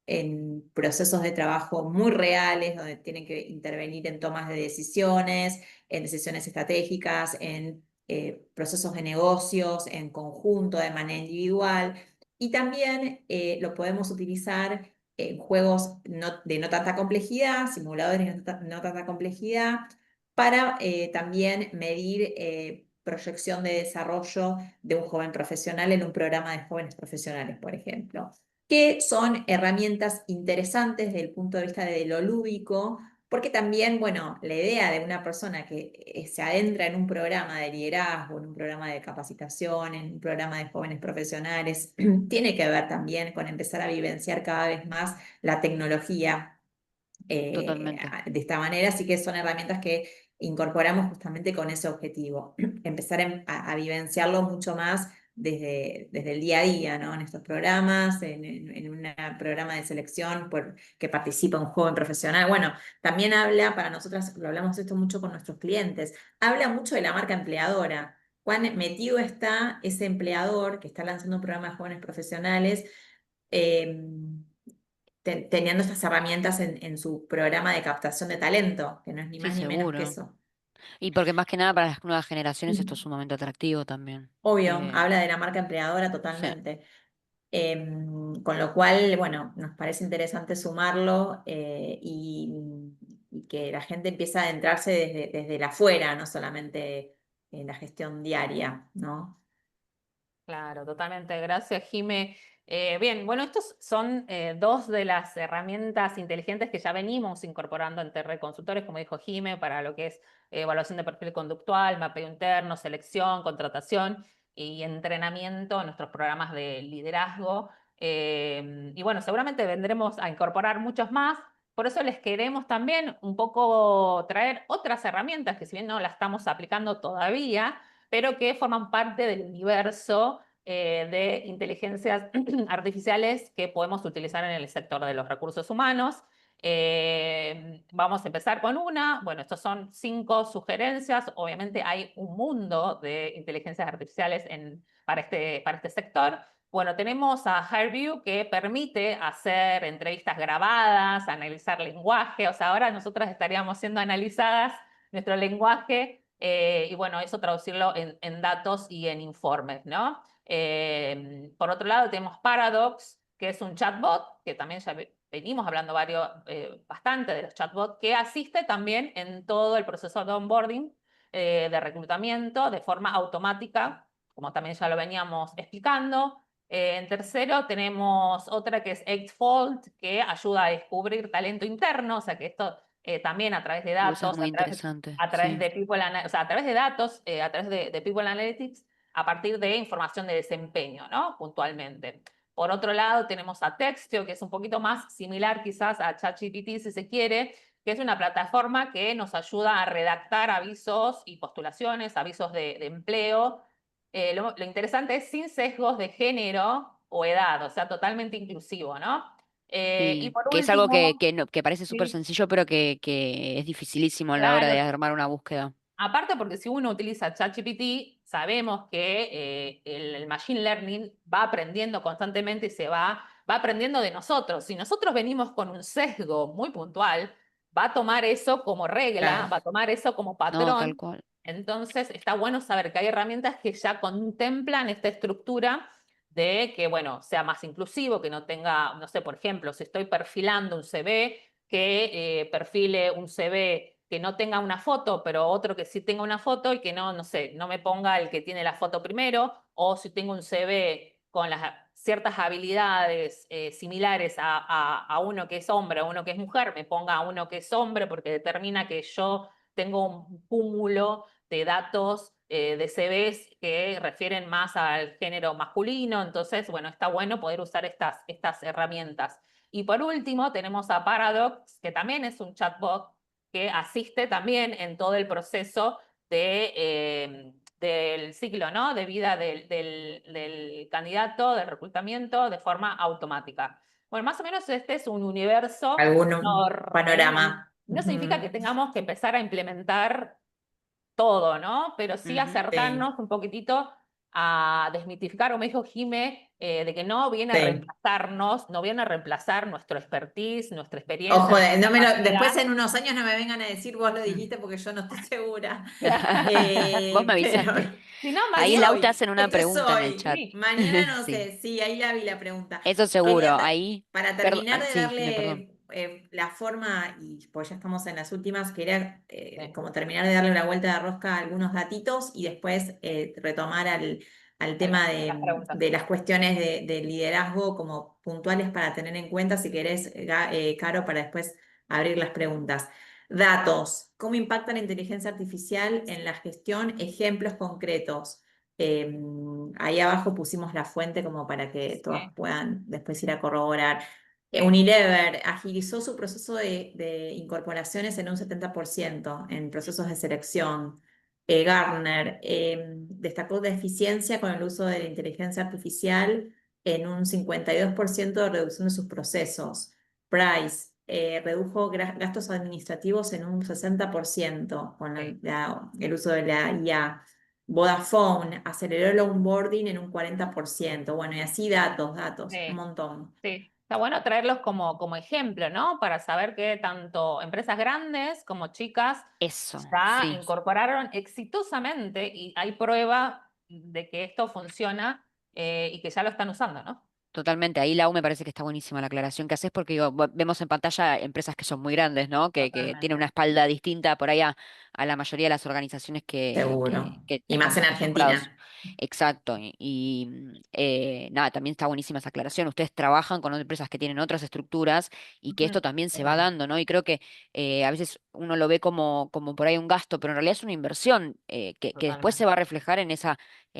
en procesos de trabajo muy reales, donde tienen que intervenir en tomas de decisiones, en decisiones estratégicas, en procesos de negocios, en conjunto, de manera individual. Y también lo podemos utilizar juegos de no tanta complejidad, simuladores de no tanta complejidad, para también medir proyección de desarrollo de un joven profesional en un programa de jóvenes profesionales, por ejemplo, que son herramientas interesantes desde el punto de vista de lo lúdico, porque también, bueno, la idea de una persona que se adentra en un programa de liderazgo, en un programa de capacitación, en un programa de jóvenes profesionales, tiene que ver también con empezar a vivenciar cada vez más la tecnología Totalmente. de esta manera, así que son herramientas que incorporamos justamente con ese objetivo, empezar a vivenciarlo mucho más desde el día a día, ¿no? En estos programas, en un programa de selección que participa un joven profesional. Bueno, también habla, para nosotras lo hablamos esto mucho con nuestros clientes, habla mucho de la marca empleadora. Cuán metido está ese empleador que está lanzando un programa de jóvenes profesionales, eh, teniendo estas herramientas en su programa de captación de talento, que no es ni Sí, más ni menos que seguro. eso. Y porque más que nada para las nuevas generaciones esto es sumamente atractivo también. Obvio, habla de la marca empleadora Sí. totalmente. Con lo cual, bueno, nos parece interesante sumarlo, y que la gente empiece a adentrarse desde el afuera, no solamente en la gestión diaria, ¿no? Claro, totalmente. Gracias, Jime. Bien, bueno, estos son dos de las herramientas inteligentes que ya venimos incorporando en TR Consultores, como dijo Jime, para lo que es evaluación de perfil conductual, mapeo interno, selección, contratación y entrenamiento en nuestros programas de liderazgo. Y bueno, seguramente vendremos a incorporar muchos más. Por eso les queremos también un poco traer otras herramientas que si bien no las estamos aplicando todavía, pero que forman parte del universo de inteligencias artificiales que podemos utilizar en el sector de los recursos humanos. Vamos a empezar con una. Bueno, estos son 5 sugerencias. Obviamente hay un mundo de inteligencias artificiales para este sector. Bueno, tenemos a HireVue que permite hacer entrevistas grabadas, analizar lenguaje. O sea, ahora nosotras estaríamos siendo analizadas nuestro lenguaje y bueno, eso traducirlo en datos y en informes, ¿no? Por otro lado, tenemos Paradox, que es un chatbot, que también ya venimos hablando bastante de los chatbots, que asiste también en todo el proceso de onboarding, de reclutamiento, de forma automática, como también ya lo veníamos explicando. En tercero, tenemos otra que es Eightfold, que ayuda a descubrir talento interno, o sea que esto también a través de Eso es datos, muy interesante, a través sí. de o sea, a través de datos, a través de People Analytics, a partir de información de desempeño, ¿no? Puntualmente. Por otro lado, tenemos a Textio, que es un poquito más similar quizás a ChatGPT, si se quiere, que es una plataforma que nos ayuda a redactar avisos y postulaciones, avisos de empleo. Lo interesante es sin sesgos de género o edad, o sea, totalmente inclusivo, ¿no? Y Sí, por que es algo que, último, que parece súper sí, sencillo, pero que es dificilísimo a la hora de claro, armar una búsqueda. aparte porque si uno utiliza ChatGPT, sabemos que el Machine Learning va aprendiendo constantemente y va aprendiendo de nosotros. Si nosotros venimos con un sesgo muy puntual, va a tomar eso como regla, Claro. va a tomar eso como No, tal patrón. cual. Entonces está bueno saber que hay herramientas que ya contemplan esta estructura de que, bueno, sea más inclusivo, que no tenga, no sé, por ejemplo, si estoy perfilando un CV, que perfile un CV que no tenga una foto, pero otro que sí tenga una foto y que no, no sé, no me ponga el que tiene la foto primero, o si tengo un CV con ciertas habilidades similares a uno que es hombre, a uno que es mujer, me ponga a uno que es hombre porque determina que yo tengo un cúmulo de datos de CVs que refieren más al género masculino, entonces, bueno, está bueno poder usar estas herramientas. Y por último, tenemos a Paradox, que también es un chatbot que asiste también en todo el proceso del ciclo, ¿no? De vida del candidato, del reclutamiento, de forma automática. Bueno, más o menos este es un universo Algún enorme. panorama. No significa que tengamos que empezar a implementar todo, ¿no? Pero sí Ujú. Sí, acercarnos un poquitito a desmitificar, o me dijo Jime, de que no viene a sí. reemplazarnos, no viene a reemplazar nuestro expertise, nuestra experiencia, Ojo, nuestra después capacidad. en unos años no me vengan a decir vos lo Mm. dijiste porque yo no estoy segura. Vos me Pero avisaste. Si no, más Ahí bien, Lau te soy, hacen una es que pregunta en el soy. chat. sí, Mañana no Sí, sé, sí, ahí la vi la pregunta. eso Quería, seguro. Ahí, para perdón, terminar de sí, Jimé, perdón. darle la forma, y pues ya estamos en las últimas, quería sí, como terminar de darle una vuelta de rosca a algunos datitos y después retomar al tema las preguntas. de las cuestiones de liderazgo como puntuales para tener en cuenta, si querés, Caro, para después abrir las preguntas. Datos. ¿Cómo impacta la inteligencia artificial en la gestión? Ejemplos concretos. Ahí abajo pusimos la fuente como para que todas Sí. puedan después ir a corroborar. Unilever agilizó su proceso de incorporaciones en un 70% en procesos de selección. Gartner destacó de eficiencia con el uso de la inteligencia artificial en un 52% de reducción de sus procesos. Price redujo gastos administrativos en un 60% con Sí, el uso de la IA. Vodafone aceleró el onboarding en un 40%. Bueno, y así datos, un sí. montón. Sí, está bueno traerlos como ejemplo, ¿no? Para saber que tanto empresas grandes como chicas Eso, ya sí. incorporaron exitosamente y hay prueba de que esto funciona y que ya lo están usando, ¿no? Totalmente, ahí Lau me parece que está buenísima la aclaración que haces porque digo, vemos en pantalla empresas que son muy grandes, ¿no? Que tienen una Totalmente. espalda distinta por ahí a la mayoría de las organizaciones Seguro. que Y más estamos en acostumbrados. Argentina. Exacto, nada, también está buenísima esa aclaración. Ustedes trabajan con empresas que tienen otras estructuras y que esto Ujú. también se va Total. dando, ¿no? Y creo que a veces uno lo ve como por ahí un gasto, pero en realidad es una inversión que después se Totalmente. va a reflejar en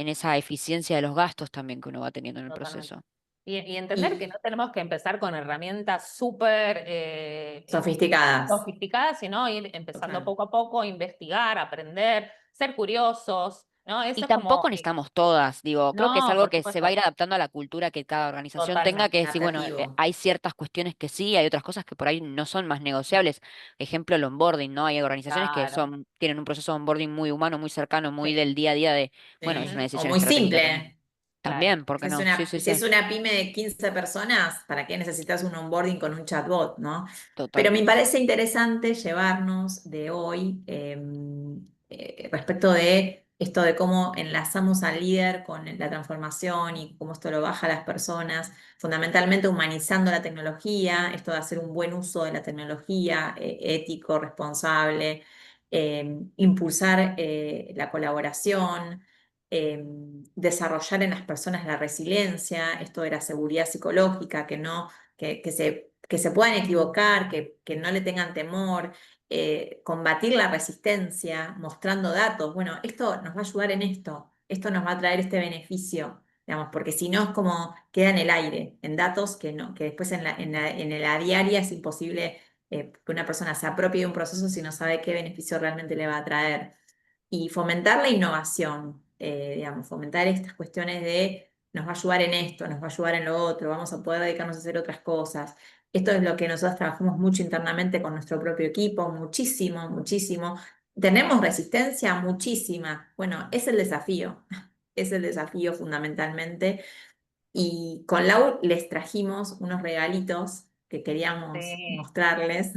esa eficiencia de los gastos también que uno va teniendo en el Totalmente. proceso. Y entender que Y no tenemos que empezar con herramientas súper sofisticadas. sofisticadas, sino ir empezando Total. poco a poco, investigar, aprender, ser curiosos, ¿no? Y Eso es como, tampoco necesitamos todas, digo, creo que es no, algo por que se va a supuesto, ir adaptando a la cultura que cada organización tenga, totalmente, que es decir, bueno, Adaptativo. hay ciertas cuestiones que sí, hay otras cosas que por ahí no son más negociables. Ejemplo, el onboarding, ¿no? Hay organizaciones que claro, tienen un proceso de onboarding muy humano, muy cercano, muy sí, del día a día de, bueno, es una ujú, Sí. O decisión muy estratégica también. simple. claro, También, ¿por Si qué es no? Sí, una, sí, si es sí, una pyme de 15 personas, ¿para qué necesitas un onboarding con un chatbot, no? Pero me totalmente. parece interesante llevarnos de hoy respecto de esto de cómo enlazamos al líder con la transformación y cómo esto lo baja a las personas, fundamentalmente humanizando la tecnología, esto de hacer un buen uso de la tecnología, ético, responsable, impulsar la colaboración, desarrollar en las personas la resiliencia, esto de la seguridad psicológica, que se puedan equivocar, que no le tengan temor, combatir la resistencia, mostrando datos. Bueno, esto nos va a ayudar en esto nos va a traer este beneficio, digamos, porque si no es como queda en el aire, en datos que no, que después en la diaria es imposible que una persona se apropie de un proceso si no sabe qué beneficio realmente le va a traer y fomentar la innovación, digamos, fomentar estas cuestiones de nos va a ayudar en esto, nos va a ayudar en lo otro, vamos a poder dedicarnos a hacer otras cosas. Esto es lo que nosotros trabajamos mucho internamente con nuestro propio equipo, muchísimo, muchísimo. ¿Tenemos resistencia? Muchísima. Bueno, es el desafío, es el desafío fundamentalmente. Y con Lau les trajimos unos regalitos que queríamos sí, mostrarles.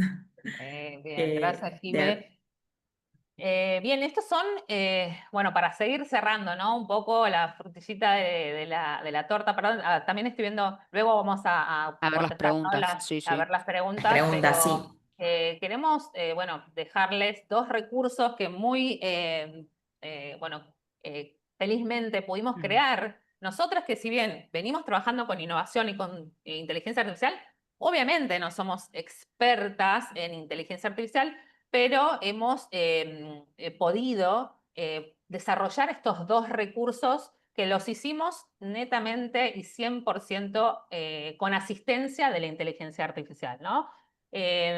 bien, gracias, De, Jime. Bien, estos son, bueno, para seguir cerrando, ¿no? Un poco la frutillita de la torta, perdón, también estoy viendo, luego vamos a A ver las contestar, ¿no? preguntas, sí, A sí. ver las las preguntas, preguntas, sí. pero queremos, bueno, dejarles dos recursos que muy, bueno, felizmente pudimos Mm. crear. Nosotras que si bien venimos trabajando con innovación y con inteligencia artificial, obviamente no somos expertas en inteligencia artificial, pero hemos podido desarrollar estos dos recursos que los hicimos netamente y 100% con asistencia de la inteligencia artificial, ¿no?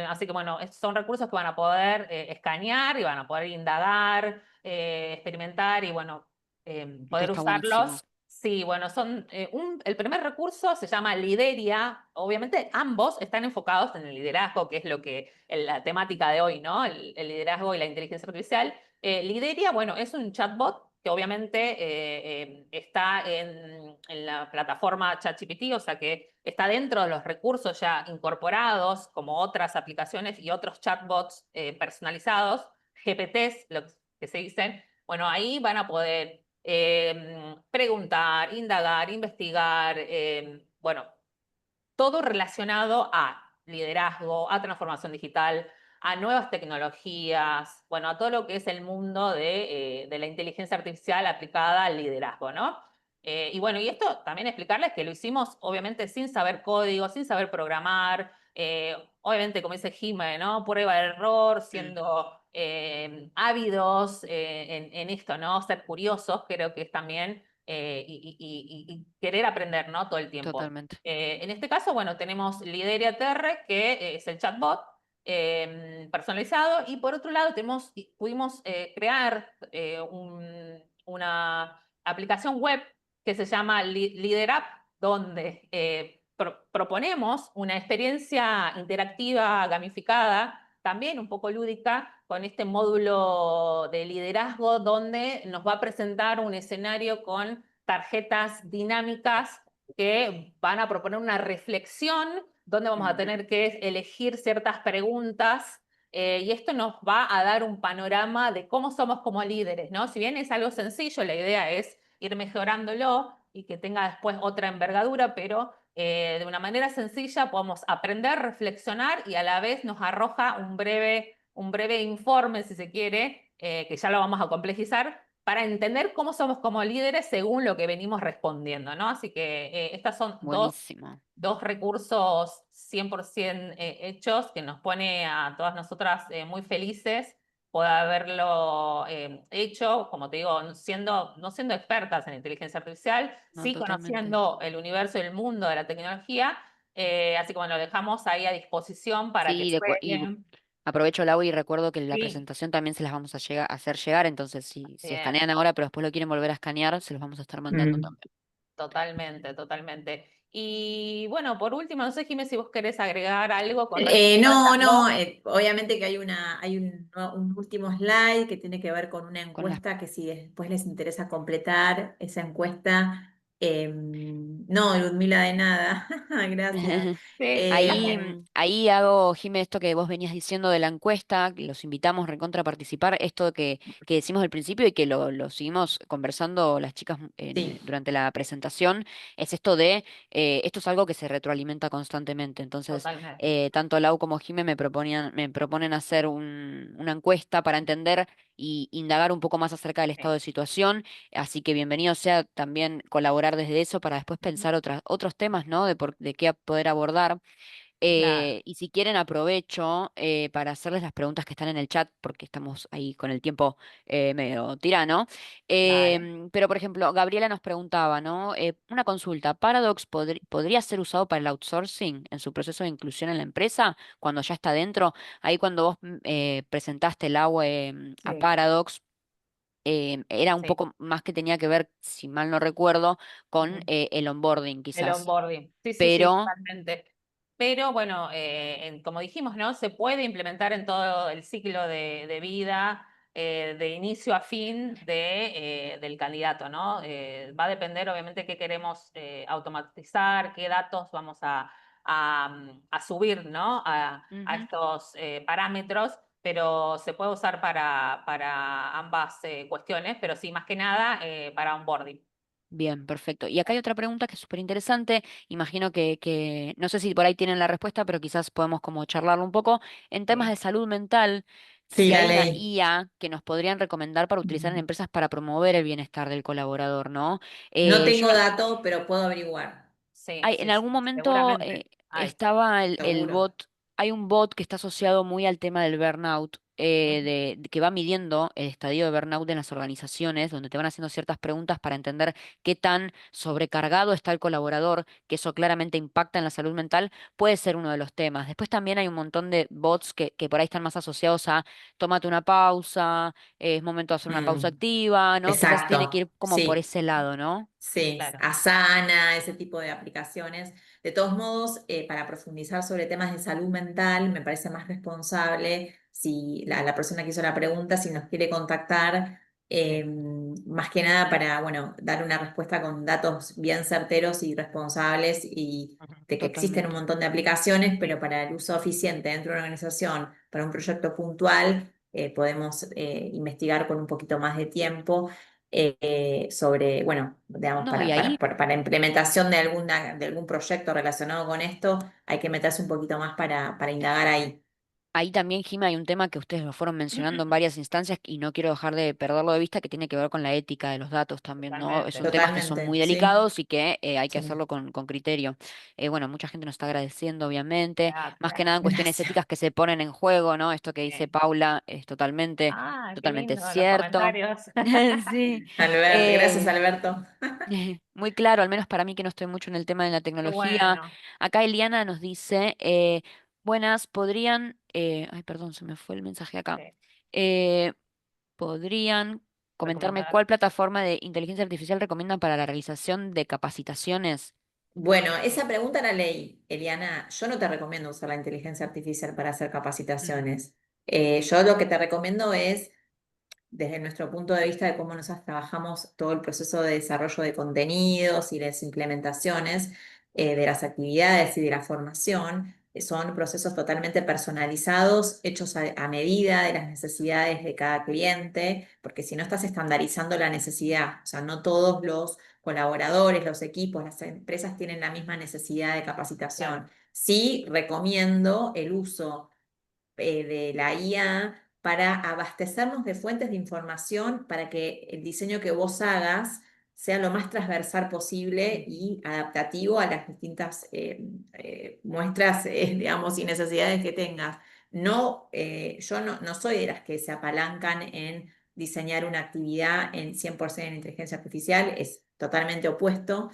Así que bueno, estos son recursos que van a poder escanear y van a poder indagar, experimentar y bueno, Esto poder está buenísimo. usarlos. Sí, bueno, son el primer recurso se llama Lideria. Obviamente ambos están enfocados en el liderazgo, que es lo que la temática de hoy, ¿no? El liderazgo y la inteligencia artificial. Lideria, bueno, es un chatbot que obviamente está en la plataforma ChatGPT, o sea que está dentro de los recursos ya incorporados, como otras aplicaciones y otros chatbots personalizados, GPTs, lo que se dicen. Bueno, ahí van a poder preguntar, indagar, investigar, bueno, todo relacionado a liderazgo, a transformación digital, a nuevas tecnologías, bueno, a todo lo que es el mundo de la inteligencia artificial aplicada al liderazgo, ¿no? Y bueno, y esto también explicarles que lo hicimos obviamente sin saber código, sin saber programar, obviamente como dice Jimé, ¿no? Prueba de error, Mm. siendo ávidos en esto, ¿no? Ser curiosos, creo que es también y querer aprender, ¿no? Todo el tiempo. Totalmente. En este caso, bueno, tenemos Lideria TR, que es el chatbot personalizado, y por otro lado pudimos crear una aplicación web que se llama Leader App, donde proponemos una experiencia interactiva, gamificada, también un poco lúdica, con este módulo de liderazgo donde nos va a presentar un escenario con tarjetas dinámicas que van a proponer una reflexión donde vamos a tener que elegir ciertas preguntas y esto nos va a dar un panorama de cómo somos como líderes, ¿no? Si bien es algo sencillo, la idea es ir mejorándolo y que tenga después otra envergadura, pero de una manera sencilla podemos aprender, reflexionar y a la vez nos arroja un breve informe, si se quiere, que ya lo vamos a complejizar, para entender cómo somos como líderes según lo que venimos respondiendo, ¿no? Así que estas son Buenísimo. dos recursos 100% hechos que nos pone a todas nosotras muy felices por haberlo hecho, como te digo, no siendo expertas en inteligencia artificial, No, sí totalmente. conociendo el universo y el mundo de la tecnología, así que bueno, lo dejamos ahí a disposición para que Sí, jueguen. aprovecho el agua y recuerdo que la Sí, presentación también se las vamos a hacer llegar, entonces si bien. escanean ahora, pero después lo quieren volver a escanear, se los vamos a estar mandando Mm. también. Totalmente, totalmente. Y bueno, por último, no sé, Jimé, si vos querés agregar algo con respecto a No, estas no, dos. obviamente que hay un último slide que tiene que ver con una Con las encuesta que si después les interesa completar esa encuesta, no, Ludmila, de nada, gracias. Sí, Ahí, Em, ahí hago, Jimé, esto que vos venías diciendo de la encuesta, que los invitamos recontra a participar, esto que decimos al principio y que lo seguimos conversando las chicas sí. durante la presentación, es esto esto es algo que se retroalimenta constantemente. Entonces, totalmente. tanto Lau como Jimé me proponen hacer una encuesta para entender y indagar un poco más acerca del Sí. estado de situación. Así que bienvenido sea también colaborar desde eso para después Ujú. pensar otros temas, ¿no? De qué poder abordar. Claro, Y si quieren, aprovecho para hacerles las preguntas que están en el chat, porque estamos ahí con el tiempo medio tirano. dale. Pero, por ejemplo, Gabriela nos preguntaba, ¿no? Una consulta, ¿Paradox podría ser usado para el outsourcing en su proceso de inclusión en la empresa cuando ya está dentro? Ahí cuando vos presentaste el agua a Sí, Paradox era un sí. poco más que tenía que ver, si mal no recuerdo, con Ujú. el onboarding El quizás. onboarding. Sí, sí, sí, Pero, totalmente. Pero bueno, como dijimos, ¿no? Se puede implementar en todo el ciclo de vida, de inicio a fin del candidato, ¿no? Va a depender, obviamente, qué queremos automatizar, qué datos vamos a subir, ¿no? A ujú, estos parámetros, pero se puede usar para ambas cuestiones, pero sí, más que nada para onboarding. bien, perfecto. Y acá hay otra pregunta que es súper interesante. Imagino no sé si por ahí tienen la respuesta, pero quizás podemos como charlarlo un poco. En temas de Sí. salud mental, Sí, si la hay una ley. IA que nos podrían recomendar para utilizar en Mm. empresas para promover el bienestar del colaborador, ¿no? No Yo tengo datos, pero puedo averiguar, Sí, En sí, algún sí, momento seguramente hay. estaba el seguro. bot, hay un bot que está asociado muy al tema del burnout, Ujú. que va midiendo el estadio de burnout en las organizaciones, donde te van haciendo ciertas preguntas para entender qué tan sobrecargado está el colaborador, que eso claramente impacta en la salud mental, puede ser uno de los temas. Después también hay un montón de bots que por ahí están más asociados a tómate una pausa, es momento de hacer una pausa Mm, activa, ¿no? Quizás tiene que exacto, ir como por sí. ese lado, ¿no? Sí, Claro. Asana, ese tipo de aplicaciones. De todos modos, para profundizar sobre temas de salud mental, me parece más responsable si la persona que hizo la pregunta, si nos quiere contactar, Sí. más que nada para, bueno, dar una respuesta con datos bien certeros y responsables y Ujú. de que existen un Totalmente. montón de aplicaciones, pero para el uso eficiente dentro de una organización, para un proyecto puntual, podemos investigar con un poquito más de tiempo sobre, bueno, digamos, No, y ahí para implementación de algún proyecto relacionado con esto, hay que meterse un poquito más para indagar ahí. Ahí también, Jimé, hay un tema que ustedes lo fueron mencionando en varias instancias y no quiero dejar de perderlo de vista, que tiene que ver con la ética de los datos también, ¿no? Totalmente. Son temas que son Totalmente, muy sí, delicados y que hay que sí. hacerlo con criterio. Bueno, mucha gente nos está agradeciendo, obviamente, más que Gracias. nada en cuestiones Gracias. éticas que se ponen en juego, ¿no? Esto que dice Sí. Paula es Ah, qué totalmente lindo los cierto. comentarios. Sí. Gracias, Eh, Alberto. Muy claro, al menos para mí que no estoy mucho en el tema de la Qué tecnología. bueno. Acá Eliana nos dice, buenas, podrían, ay, perdón, se me fue el mensaje acá. Sí. Eh, ¿Podrían comentarme Recomendar. cuál plataforma de inteligencia artificial recomiendan para la realización de capacitaciones? Bueno, esa pregunta la leí, Eliana. Yo no te recomiendo usar la inteligencia artificial para hacer Mm, capacitaciones. Yo lo que te recomiendo es desde nuestro punto de vista de cómo nosotros trabajamos todo el proceso de desarrollo de contenidos y las implementaciones de las actividades y de la formación, son procesos totalmente personalizados, hechos a medida de las necesidades de cada cliente, porque si no estás estandarizando la necesidad, o sea, no todos los colaboradores, los equipos, las empresas tienen la misma necesidad de claro, capacitación. Sí, recomiendo el uso de la IA para abastecernos de fuentes de información para que el diseño que vos hagas sea lo más transversal posible mm, y adaptativo a las distintas muestras, digamos, y necesidades que tengas. No, yo no soy de las que se apalancan en diseñar una actividad en 100% en inteligencia artificial, es totalmente opuesto,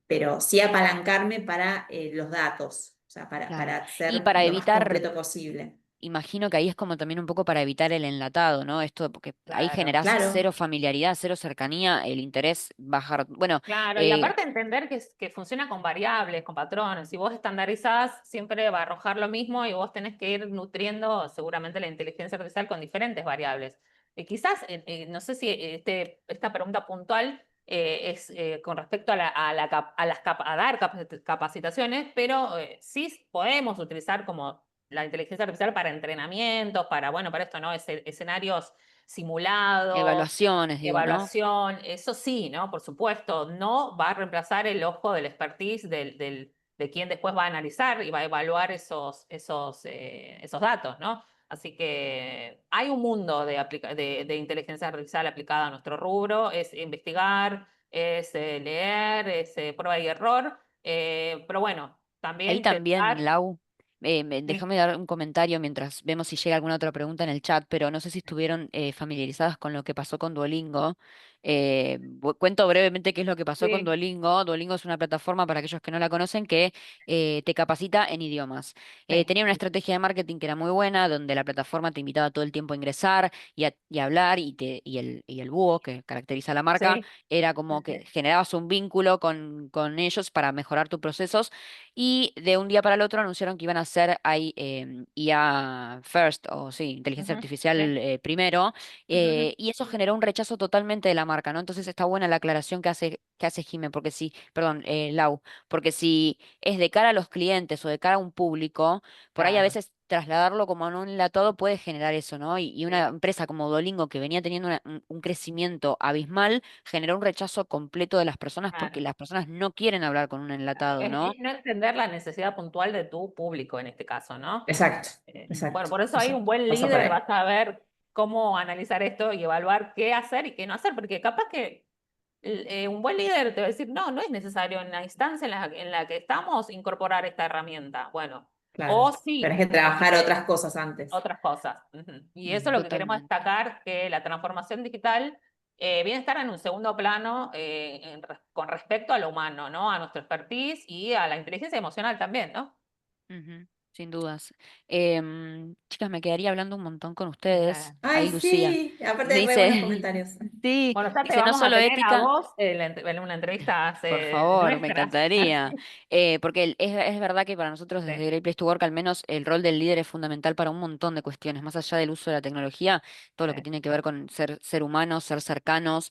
pero sí apalancarme para los datos, o sea, para Claro. Y ser para lo más evitar, completo posible. imagino que ahí es como también un poco para evitar el enlatado, ¿no? Esto, porque ahí claro. generás Claro, cero familiaridad, cero cercanía, el interés bajar. Bueno, Claro, y eh, aparte entender que funciona con variables, con patrones. Si vos estandarizás, siempre va a arrojar lo mismo y vos tenés que ir nutriendo seguramente la inteligencia artificial con diferentes variables. Quizás, no sé si esta pregunta puntual es con respecto a dar capacitaciones, pero sí podemos utilizar como la inteligencia artificial para entrenamientos, para, bueno, para esto, ¿no? Escenarios simulados, evaluaciones, digo, ¿no? evaluación, eso sí, ¿no? Por supuesto, no va a reemplazar el ojo del expertise de quien después va a analizar y va a evaluar esos datos, ¿no? Así que hay un mundo de inteligencia artificial aplicada a nuestro rubro, es investigar, es leer, es prueba y error, pero bueno, también Ahí también, intentar... Lau, Sí, déjame dar un comentario mientras vemos si llega alguna otra pregunta en el chat, pero no sé si estuvieron familiarizadas con lo que pasó con Duolingo. Cuento brevemente qué es lo que pasó con sí, Duolingo. Duolingo es una plataforma, para aquellos que no la conocen, que te capacita en idiomas. sí, Tenía una estrategia de marketing que era muy buena, donde la plataforma te invitaba todo el tiempo a ingresar y a hablar, y el búho que caracteriza la marca sí, era como que sí. generabas un vínculo con ellos para mejorar tus procesos y de un día para el otro anunciaron que iban a hacer ahí, IA First, o sí, inteligencia Ujú, sí, artificial primero, ujú, y eso generó un rechazo totalmente de la marca, ¿no? Entonces está buena la aclaración que hace Jime, porque si, perdón, Lau, porque si es de cara a los clientes o de cara a un público, por ahí a claro. veces trasladarlo como en un enlatado puede generar eso, ¿no? Y una Sí. empresa como Duolingo, que venía teniendo un crecimiento abismal, generó un rechazo completo de las personas porque Claro. las personas no quieren hablar con un Claro, enlatado, es ¿no? no entender la necesidad puntual de tu público en este caso, ¿no? exacto, Bueno, exacto, por eso hay un exacto. buen Pasa por líder, ahí. va a saber cómo analizar esto y evaluar qué hacer y qué no hacer, porque capaz que un buen líder te va a decir, no, no es necesario en la instancia en la que estamos incorporar esta herramienta. Bueno, o Claro. Tenés sí, que trabajar otras cosas antes. otras cosas. Ujú. Y eso es lo Ujú. que queremos Totalmente. destacar, que la transformación digital viene a estar en un segundo plano con respecto a lo humano, ¿no? A nuestro expertise y a la inteligencia emocional también, ¿no? Ujú, sin dudas. Chicas, me quedaría hablando un montón con Eh, ustedes. Ay, Ahí Lucía. sí, aparte hay re buenos Dice, comentarios. sí, bueno, ya te dice no vamos a solo tener a ética. vos en una entrevista Por favor, me nuestra. encantaría. Porque es verdad que para nosotros Sí, desde Great Place to Work al menos el rol del líder es fundamental para un montón de cuestiones, más allá del uso de la tecnología, todo lo que sí, tiene que ver con ser humanos, ser cercanos.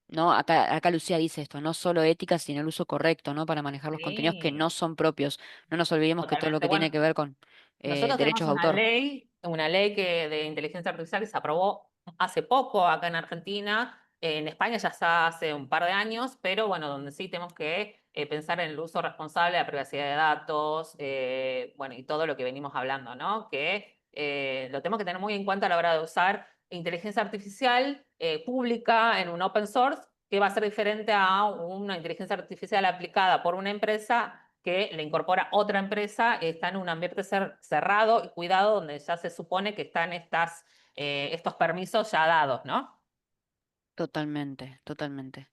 ¿No? Acá Lucía dice esto, no solo ética, sino el uso correcto, ¿no? Para manejar los contenidos que no sí, son propios. No nos olvidemos que todo lo totalmente. que tiene Bueno, que ver con nosotros derechos tenemos de autor. una ley de inteligencia artificial que se aprobó hace poco acá en Argentina. En España ya está hace un par de años, pero bueno, donde sí tenemos que pensar en el uso responsable de la privacidad de datos, bueno, y todo lo que venimos hablando, ¿no? Que lo tenemos que tener muy en cuenta a la hora de usar inteligencia artificial pública en un open source, que va a ser diferente a una inteligencia artificial aplicada por una empresa que le incorpora otra empresa, está en un ambiente cerrado y cuidado, donde ya se supone que están estos permisos ya dados, ¿no? Totalmente, totalmente.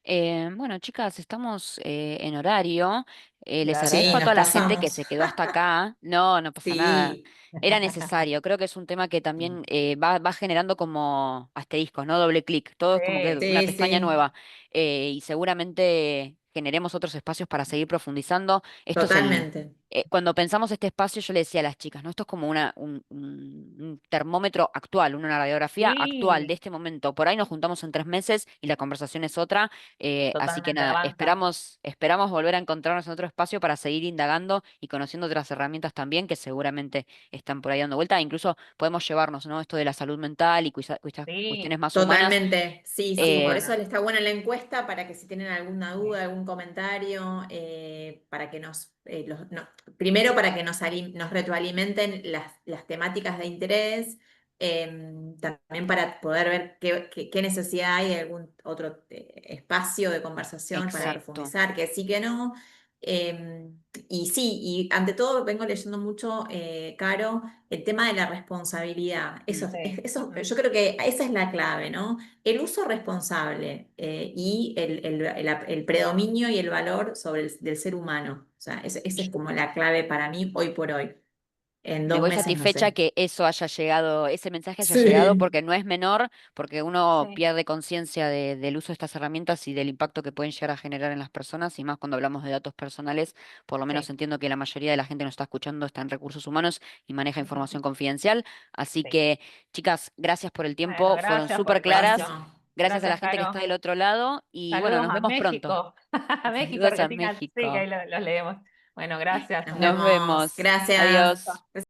Bueno, chicas, estamos en horario. Les Gracias. agradezco Sí, a nos toda la gente que pasamos. se quedó hasta acá. No, no pasa nada. Sí, Era necesario. Creo que es un tema que también va generando como asteriscos, ¿no? Doble clic. Todo es como que Sí, una sí, pestaña sí, nueva. Y seguramente generemos otros espacios para seguir profundizando. Esto es totalmente. cuando pensamos este espacio, yo le decía a las chicas, ¿no? Esto es como un termómetro actual, una radiografía actual de sí, este momento. Por ahí nos juntamos en 3 meses y la conversación es otra. Así que totalmente nada, avanza. esperamos volver a encontrarnos en otro espacio para seguir indagando y conociendo otras herramientas también que seguramente están por ahí dando vuelta. Incluso podemos llevarnos, ¿no? Esto de la salud mental y cuestiones Sí, más humanas. Totalmente, sí, sí, por Eh, eso le está buena la encuesta, para que si tienen alguna duda, algún comentario, para que primero para que nos retroalimenten las temáticas de interés, también para poder ver qué necesidad hay de algún otro espacio de conversación para exacto. profundizar, que sí, que no. Y sí, y ante todo vengo leyendo mucho, Caro, el tema de la responsabilidad. Mm, sí. Yo creo que esa es la clave, ¿no? El uso responsable, y el predominio y el valor del ser humano. O sea, esa es como la clave para mí hoy por hoy. En Me dos voy meses no satisfecha sé. que eso haya llegado, ese mensaje haya llegado, Sí, porque no es menor, porque uno Sí, pierde conciencia del uso de estas herramientas y del impacto que pueden llegar a generar en las personas, y más cuando hablamos de datos personales. Por lo menos sí, entiendo que la mayoría de la gente que nos está escuchando está en recursos humanos y maneja ujú, información confidencial. Así sí. que, chicas, gracias por el Bueno, tiempo, fueron gracias por súper el claras. buenísimo. tiempo. Gracias a la Gracias, gente que está Caro. del otro lado y bueno, Saludos nos a vemos pronto. México. A México, Saludos a Argentina, sí, que ahí México. los leemos. Bueno, gracias. Nos Nos vemos. vemos. Gracias. Adiós.